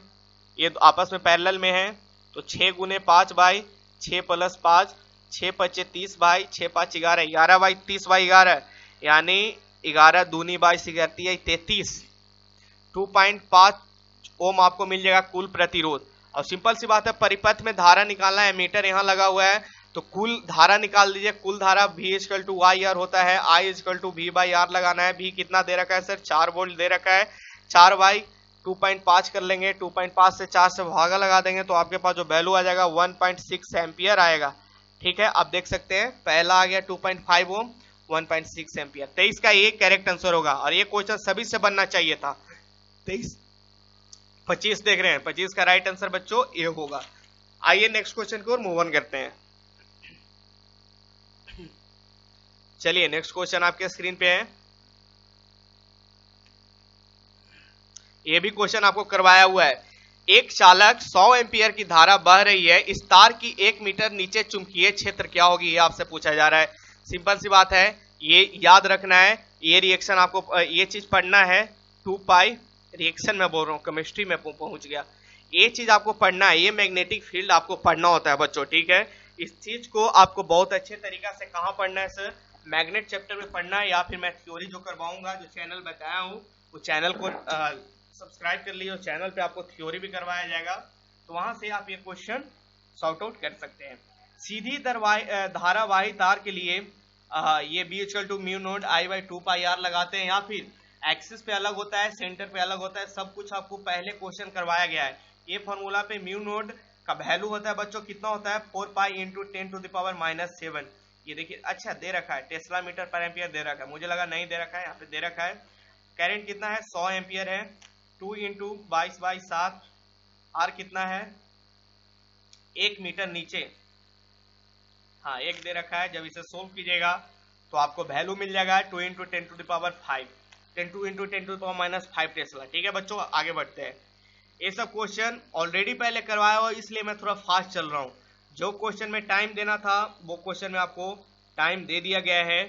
ये आपस में पैरेलल में है, तो 6 गुने 5 by 6 plus 5, 6 5 30 by 6 5 11, 11 by 30 by 11, यानी 11 दूनी बाई 33, 2.5 ओम आपको मिल जाएगा कुल प्रतिरोध। और सिंपल सी बात है, परिपथ में धारा निकालना है, मीटर यहाँ लगा हुआ है, तो कुल धारा निकाल दीजिए। कुल धारा V = IR होता है, I = V/R लगाना है। V कितना दे रखा है सर, 4 वोल्ट दे रखा है, 4 बाई 2.5 कर लेंगे, 2.5 से 4 से भागा लगा देंगे, तो आपके पास जो वैल्यू आ जाएगा 1.6 एम्पियर आएगा। ठीक है, आप देख सकते हैं पहला आ गया 2.5 ओम, 1.6 एम्पियर। 23 का ये करेक्ट आंसर होगा, और ये क्वेश्चन सभी से बनना चाहिए था। 23 25 देख रहे हैं, 25 का राइट आंसर बच्चों ये होगा। आइए नेक्स्ट क्वेश्चन की ओर मूव ऑन करते हैं। चलिए नेक्स्ट क्वेश्चन आपके स्क्रीन पे है, ये भी क्वेश्चन आपको करवाया हुआ है। एक चालक 100 एम्पियर की धारा बह रही है, इस तार की 1 मीटर नीचे चुंबकीय क्षेत्र क्या होगी, ये आपसे पूछा जा रहा है। सिंपल सी बात है, ये याद रखना है, ये रिएक्शन आपको ये चीज पढ़ना है। 2 पाई रिएक्शन में बोल रहा हूँ, केमिस्ट्री में पहुंच गया। ये चीज आपको पढ़ना है, ये मैग्नेटिक फील्ड आपको पढ़ना होता है बच्चों। ठीक है, इस चीज को आपको बहुत अच्छे तरीका से कहाँ पढ़ना है सर, मैग्नेट चैप्टर में पढ़ना है, या फिर मैं थ्योरी जो करवाऊंगा, जो चैनल बताया हूँ, वो चैनल को सब्सक्राइब कर लीजिए। चैनल पे आपको थ्योरी भी करवाया जाएगा, तो वहां से आप ये क्वेश्चन सॉर्ट आउट कर सकते हैं। सीधी धारावाही तार के लिए ये B = μ0I/2πr लगाते हैं, या फिर एक्सिस पे अलग होता है, सेंटर पे अलग होता है, सब कुछ आपको पहले क्वेश्चन करवाया गया है। ये फॉर्मूला पे μ0 का वैल्यू होता है बच्चों, कितना होता है 4 पाई × 10⁻⁻7। ये देखिए, अच्छा दे रखा है, टेस्ला मीटर पर एम्पियर दे रखा है, मुझे लगा नहीं दे रखा है, यहाँ पे दे रखा है। करंट कितना है, 100 एम्पियर है, 2 × 22/7, आर कितना है 1 मीटर नीचे, हाँ 1 दे रखा है। जब इसे सोल्व कीजिएगा तो आपको वैल्यू मिल जाएगा 2 × 10⁵, 2 × 10⁻5 टेस्ला। ठीक है बच्चों, आगे बढ़ते हैं। ये सब क्वेश्चन ऑलरेडी पहले करवाया हुआ, इसलिए मैं थोड़ा फास्ट चल रहा हूँ। जो क्वेश्चन में टाइम देना था वो क्वेश्चन में आपको टाइम दे दिया गया है।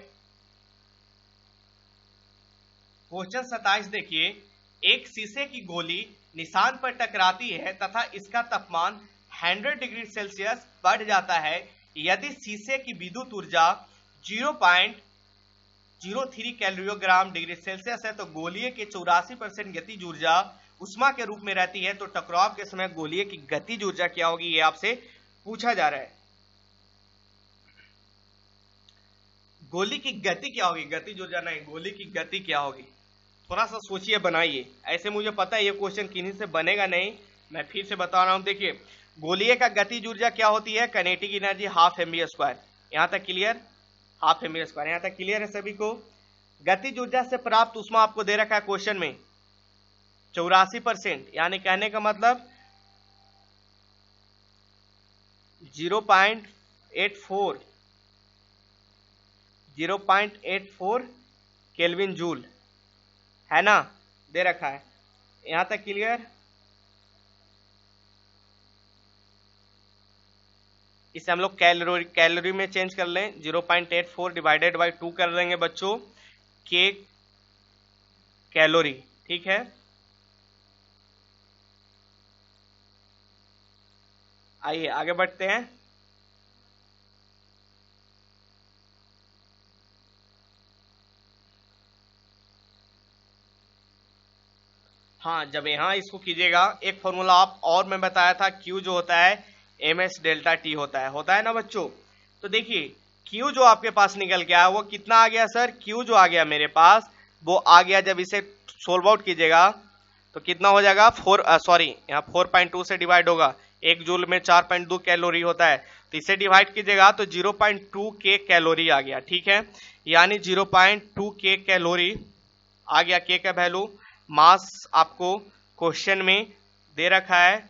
क्वेश्चन 27 देखिए, एक शीशे की गोली निशान पर टकराती है तथा इसका तापमान 100 डिग्री सेल्सियस बढ़ जाता है। यदि शीशे की विद्युत ऊर्जा 0.03 कैलोरीग्राम डिग्री सेल्सियस है, तो गोलीय की 84% गतिज ऊर्जा उष्मा के रूप में रहती है, तो टकराव के समय गोलीय की गतिज ऊर्जा क्या होगी, ये आपसे पूछा जा रहा है। गोली की गति क्या होगी, गतिज ऊर्जा नहीं, गोली की गति क्या होगी, थोड़ा सा सोचिए, बनाइए। ऐसे मुझे पता है ये क्वेश्चन किन्हीं से बनेगा नहीं, मैं फिर से बता रहा हूं। देखिए, गोलीय का गतिज ऊर्जा क्या होती है, काइनेटिक एनर्जी ½ mv²। यहां तक क्लियर, ½ mv², यहां तक क्लियर है सभी को। गतिज ऊर्जा से प्राप्त उष्मा आपको दे रखा है क्वेश्चन में 84%, यानी कहने का मतलब 0.84 केल्विन जूल है ना, दे रखा है। यहां तक क्लियर, इसे हम लोग कैलोरी में चेंज कर लें, 0.84 डिवाइडेड बाई 2 कर देंगे बच्चों, के कैलोरी। ठीक है, आइए आगे बढ़ते हैं। हाँ, जब यहां इसको कीजिएगा, एक फॉर्मूला आप और मैं बताया था, Q जो होता है ms डेल्टा टी होता है ना बच्चों। तो देखिए, Q जो आपके पास निकल के आया वो कितना आ गया सर, Q जो आ गया मेरे पास वो आ गया, जब इसे सोल्व आउट कीजिएगा तो कितना हो जाएगा 4 यहाँ 4.2 से डिवाइड होगा, 1 जूल में 4.2 कैलोरी होता है, तो इसे डिवाइड कीजिएगा तो 0.2 के कैलोरी आ गया। ठीक है, यानी 0.2 के कैलोरी आ गया के का वैल्यू। मास आपको क्वेश्चन में दे रखा है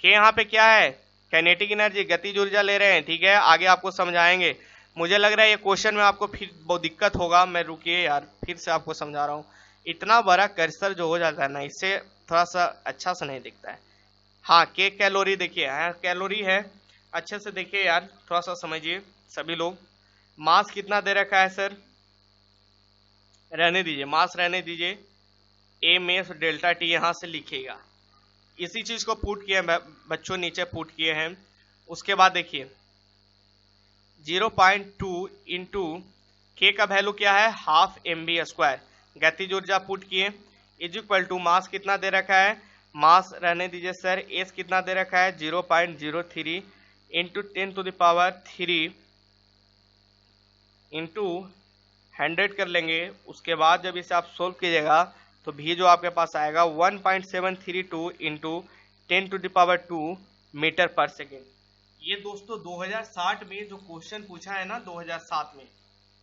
के यहाँ पे क्या है, काइनेटिक एनर्जी, गतिज ऊर्जा ले रहे हैं। ठीक है, आगे आपको समझाएंगे। मुझे लग रहा है ये क्वेश्चन में आपको फिर बहुत दिक्कत होगा, मैं रुकिए यार फिर से आपको समझा रहा हूँ। इतना बड़ा कर्सर जो हो जाता है ना, इससे थोड़ा सा अच्छा सा नहीं दिखता है। हाँ, के कैलोरी देखिए, हाँ कैलोरी है, अच्छे से देखिए यार, थोड़ा सा समझिए सभी लोग। मास कितना दे रखा है सर, रहने दीजिए, मास रहने दीजिए, एम एफ डेल्टा टी यहाँ से लिखिएगा। इसी चीज को पुट किए हैं बच्चों, नीचे पुट किए हैं। उसके बाद देखिए 0.2 इंटू के का वैल्यू क्या है, हाफ mv², गतिज ऊर्जा पुट किए, इज इक्वल टू मास कितना दे रखा है, मास रहने दीजिए सर, एस कितना दे रखा है 0.03 इंटू 10⁻³ इंटू 100 कर लेंगे। उसके बाद जब इसे आप सोल्व कीजिएगा तो भी जो आपके पास आएगा 1.732 इंटू 10⁻² मीटर पर सेकेंड। ये दोस्तों 2060 में जो क्वेश्चन पूछा है ना, 2007 में,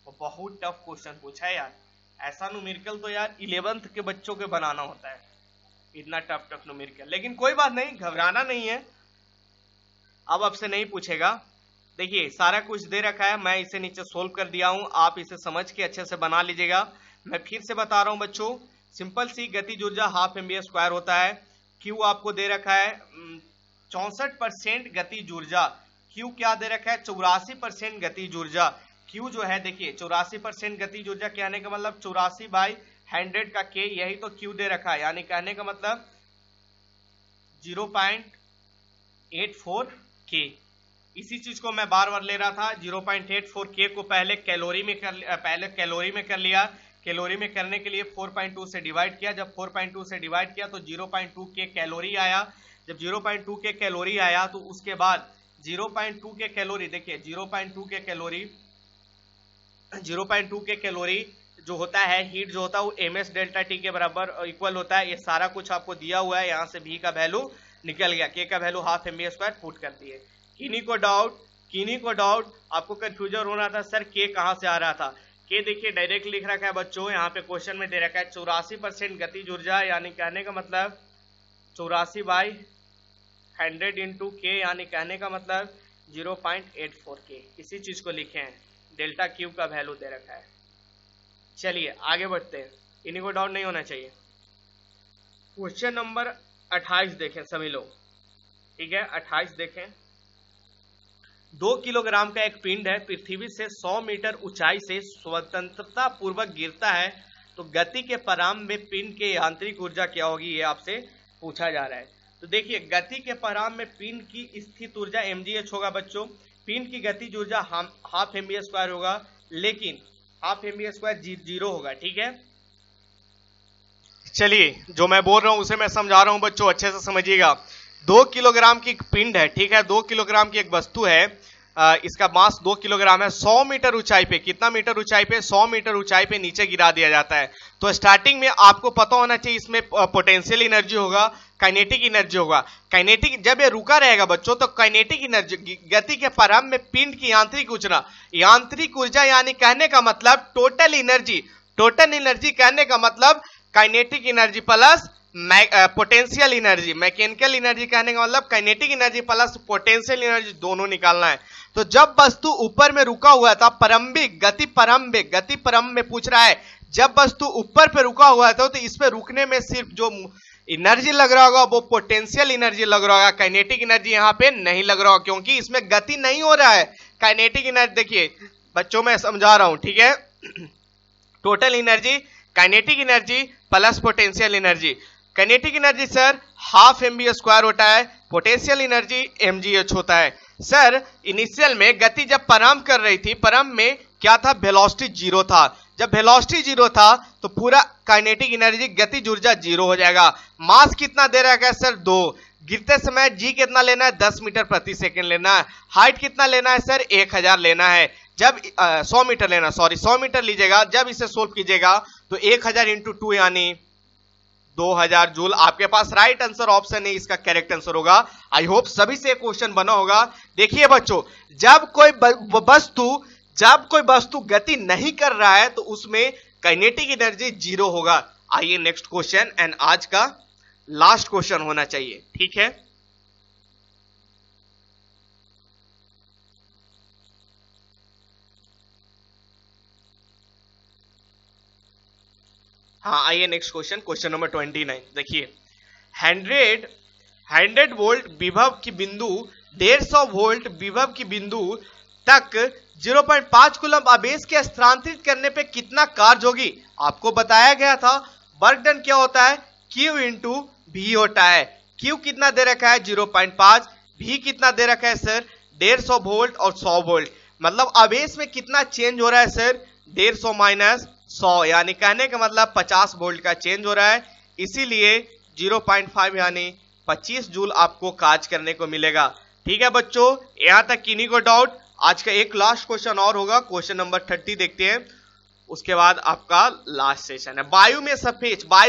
वो बहुत टफ क्वेश्चन पूछा है यार। ऐसा न्यूमेरिकल तो यार 11th के बच्चों के बनाना होता है, इतना टफ न्यूमेरिकल। लेकिन कोई बात नहीं, घबराना नहीं है, अब से नहीं पूछेगा। देखिए सारा कुछ दे रखा है, मैं इसे नीचे सोल्व कर दिया हूं, आप इसे समझ के अच्छे से बना लीजिएगा। मैं फिर से बता रहा हूं बच्चों, सिंपल सी गतिज ऊर्जा हाफ mv² होता है। क्यू आपको दे रखा है 64% गतिज ऊर्जा, क्यू क्या दे रखा है 84% गतिज ऊर्जा। क्यू जो है देखिए 84% गतिज ऊर्जा, कहने का मतलब 84/100 का के, यही तो क्यू दे रखा है, यानी कहने का मतलब 0.84 के। इसी चीज को मैं बार बार ले रहा था, 0.84 के को पहले कैलोरी में कर लिया, कैलोरी में करने के लिए 4.2 से डिवाइड किया, जब 4.2 से डिवाइड किया तो 0.2 के कैलोरी आया। जब 0.2 के कैलोरी आया तो उसके बाद 0.2 के कैलोरी, देखिए 0.2 के कैलोरी जो होता है, हीट जो होता है वो ms डेल्टा टी के बराबर इक्वल होता है। ये सारा कुछ आपको दिया हुआ है, यहाँ से भी का वैल्यू निकल गया, के का वैल्यू हाफ mv² पुट कर दिए। किन्हीं को डाउट आपको कंफ्यूजन होना था, सर के कहाँ से आ रहा था। के देखिए डायरेक्ट लिख रखा है बच्चों, यहाँ पे क्वेश्चन में दे रखा है 84% गतिज ऊर्जा, यानी कहने का मतलब 84/100 इंटू के, यानी कहने का मतलब 0.84 के। इसी चीज को लिखे हैं, डेल्टा क्यू का वैल्यू दे रखा है। चलिए आगे बढ़ते हैं, इन्हीं को डाउट नहीं होना चाहिए। क्वेश्चन नंबर 28 देखें सभी लोग, ठीक है 28 देखें। 2 किलोग्राम का एक पिंड है, पृथ्वी से 100 मीटर ऊंचाई से स्वतंत्रता पूर्वक गिरता है, तो गति के प्रारंभ में पिंड के यांत्रिक ऊर्जा क्या होगी, ये आपसे पूछा जा रहा है। तो देखिए गति के प्रारंभ में पिंड की स्थित ऊर्जा mgh होगा बच्चों, पिंड की गतिज ऊर्जा हाफ mv² होगा, लेकिन हाफ mv² 0 होगा। ठीक है, चलिए जो मैं बोल रहा हूं उसे मैं समझा रहा हूं बच्चों, अच्छे से समझिएगा। 2 किलोग्राम की एक पिंड है, ठीक है 2 किलोग्राम की एक वस्तु है, इसका मास 2 किलोग्राम है, 100 मीटर ऊंचाई पे, कितना मीटर ऊंचाई पे, 100 मीटर ऊंचाई पे नीचे गिरा दिया जाता है। तो स्टार्टिंग में आपको पता होना चाहिए इसमें पोटेंशियल एनर्जी होगा, काइनेटिक एनर्जी होगा। काइनेटिक जब ये रुका रहेगा बच्चों तो काइनेटिक एनर्जी, गति के प्रारंभ में पिंड की यांत्रिक ऊर्जा यानी कहने का मतलब टोटल एनर्जी कहने का मतलब kinetic energy plus potential energy, mechanical energy कहने का मतलब kinetic energy plus potential energy दोनों निकालना है। तो जब वस्तु ऊपर में रुका हुआ था, गति प्रारंभ में पूछ रहा है, जब वस्तु ऊपर पे रुका हुआ था तो इस पे रुकने में सिर्फ जो एनर्जी लग रहा होगा वो पोटेंशियल एनर्जी लग रहा होगा, काइनेटिक एनर्जी यहाँ पे नहीं लग रहा होगा, क्योंकि इसमें गति नहीं हो रहा है। काइनेटिक एनर्जी देखिए बच्चों मैं समझा रहा हूं, ठीक है total energy kinetic energy plus potential energy. Kinetic energy sir half mv² होता है, पोटेंशियल एनर्जी mgh होता है। सर इनिशियल में गति जब प्रारंभ कर रही थी, प्रारंभ में क्या था, वेलोसिटी 0 था। जब वेलोसिटी 0 था तो पूरा काइनेटिक एनर्जी गतिज ऊर्जा 0 हो जाएगा। मास कितना दे रहा है सर 2, गिरते समय जी कितना लेना है 10 मीटर प्रति सेकंड लेना है, हाइट कितना लेना है सर 1000 लेना है। जब 100 मीटर लेना, 100 मीटर लीजिएगा, जब इसे सोल्व कीजिएगा तो 1000 इंटू 2 यानी 2000 जूल। आपके पास राइट आंसर ऑप्शन है, इसका करेक्ट आंसर होगा। आई होप सभी से क्वेश्चन बना होगा। देखिए बच्चों, जब कोई वस्तु गति नहीं कर रहा है तो उसमें काइनेटिक एनर्जी 0 होगा। आइए नेक्स्ट क्वेश्चन, एंड आज का लास्ट क्वेश्चन होना चाहिए, ठीक है। हाँ आइए नेक्स्ट क्वेश्चन, क्वेश्चन नंबर 29। देखिए 100 वोल्ट विभव की बिंदु 150 वोल्ट विभव की बिंदु तक 0.5 कूलम आवेश के स्थानांतरित करने पे कितना कार्य होगी। आपको बताया गया था वर्क डन क्या होता है, Q इंटू V होता है। Q कितना दे रखा है 0.5, V कितना दे रखा है सर 150 वोल्ट और 100 वोल्ट। मतलब आवेश में कितना चेंज हो रहा है सर 150 माइनस 100, यानी कहने का मतलब 50 वोल्ट का चेंज हो रहा है। इसीलिए 0.5 यानी 25 जूल आपको कार्य करने को मिलेगा। ठीक है बच्चों, यहां तक किन्हीं को डाउट। आज का एक लास्ट क्वेश्चन और होगा, क्वेश्चन नंबर 30 देखते हैं, उसके बाद आपका लास्ट सेशन है। वायु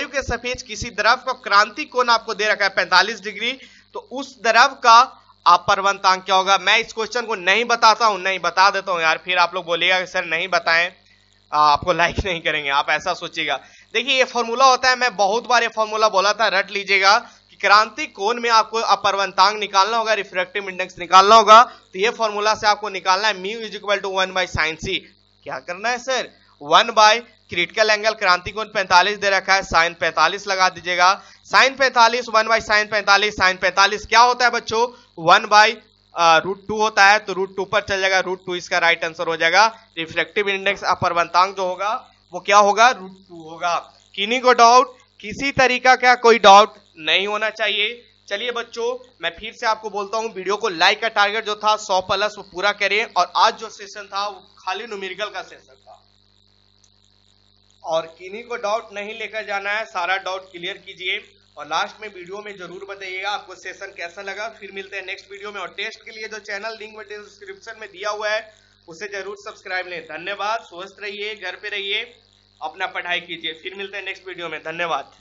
के सफेद किसी द्रव का क्रांति कोण आपको दे रखा है 45 डिग्री, तो उस द्रव का अपवर्तनांक क्या होगा। मैं इस क्वेश्चन को नहीं बताता हूं, नहीं बता देता हूं यार, फिर आप लोग बोलिएगा कि सर नहीं बताएं, आपको लाइक नहीं करेंगे, आप ऐसा सोचिएगा। देखिए ये फॉर्मूला होता है, मैं बहुत बार ये फॉर्मूला बोला था, रट लीजिएगा कि क्रांति कोण में आपको अपवर्तनांक निकालना होगा, रिफ्रैक्टिव इंडेक्स निकालना होगा। तो ये फॉर्मूला से आपको निकालना है mu is equal to 1/sin c। क्या करना है सर 1 क्रिटिकल एंगल क्रांति कोण 45 दे रखा है, साइन 45 लगा दीजिएगा। साइन 45 1/sin 45, साइन 45 क्या होता है बच्चों 1/√2 होता है, तो √2 पर चल जाएगा, √2 इसका राइट आंसर हो जाएगा। रिफ्रैक्टिव इंडेक्स अपवर्तनांक जो होगा वो क्या होगा √2 होगा। किन्हीं को डाउट, किसी तरीका का कोई डाउट नहीं होना चाहिए। चलिए बच्चों, मैं फिर से आपको बोलता हूं, वीडियो को लाइक का टारगेट जो था 100 प्लस वो पूरा करें, और आज जो सेशन था वो खाली न्यूमेरिकल का सेशन था, और किन्हीं को डाउट नहीं लेकर जाना है, सारा डाउट क्लियर कीजिए। और लास्ट में वीडियो में जरूर बताइएगा आपको सेशन कैसा लगा। फिर मिलते हैं नेक्स्ट वीडियो में, और टेस्ट के लिए जो चैनल लिंक में डिस्क्रिप्शन में दिया हुआ है उसे जरूर सब्सक्राइब लें। धन्यवाद, स्वस्थ रहिए, घर पे रहिए, अपना पढ़ाई कीजिए। फिर मिलते हैं नेक्स्ट वीडियो में, धन्यवाद।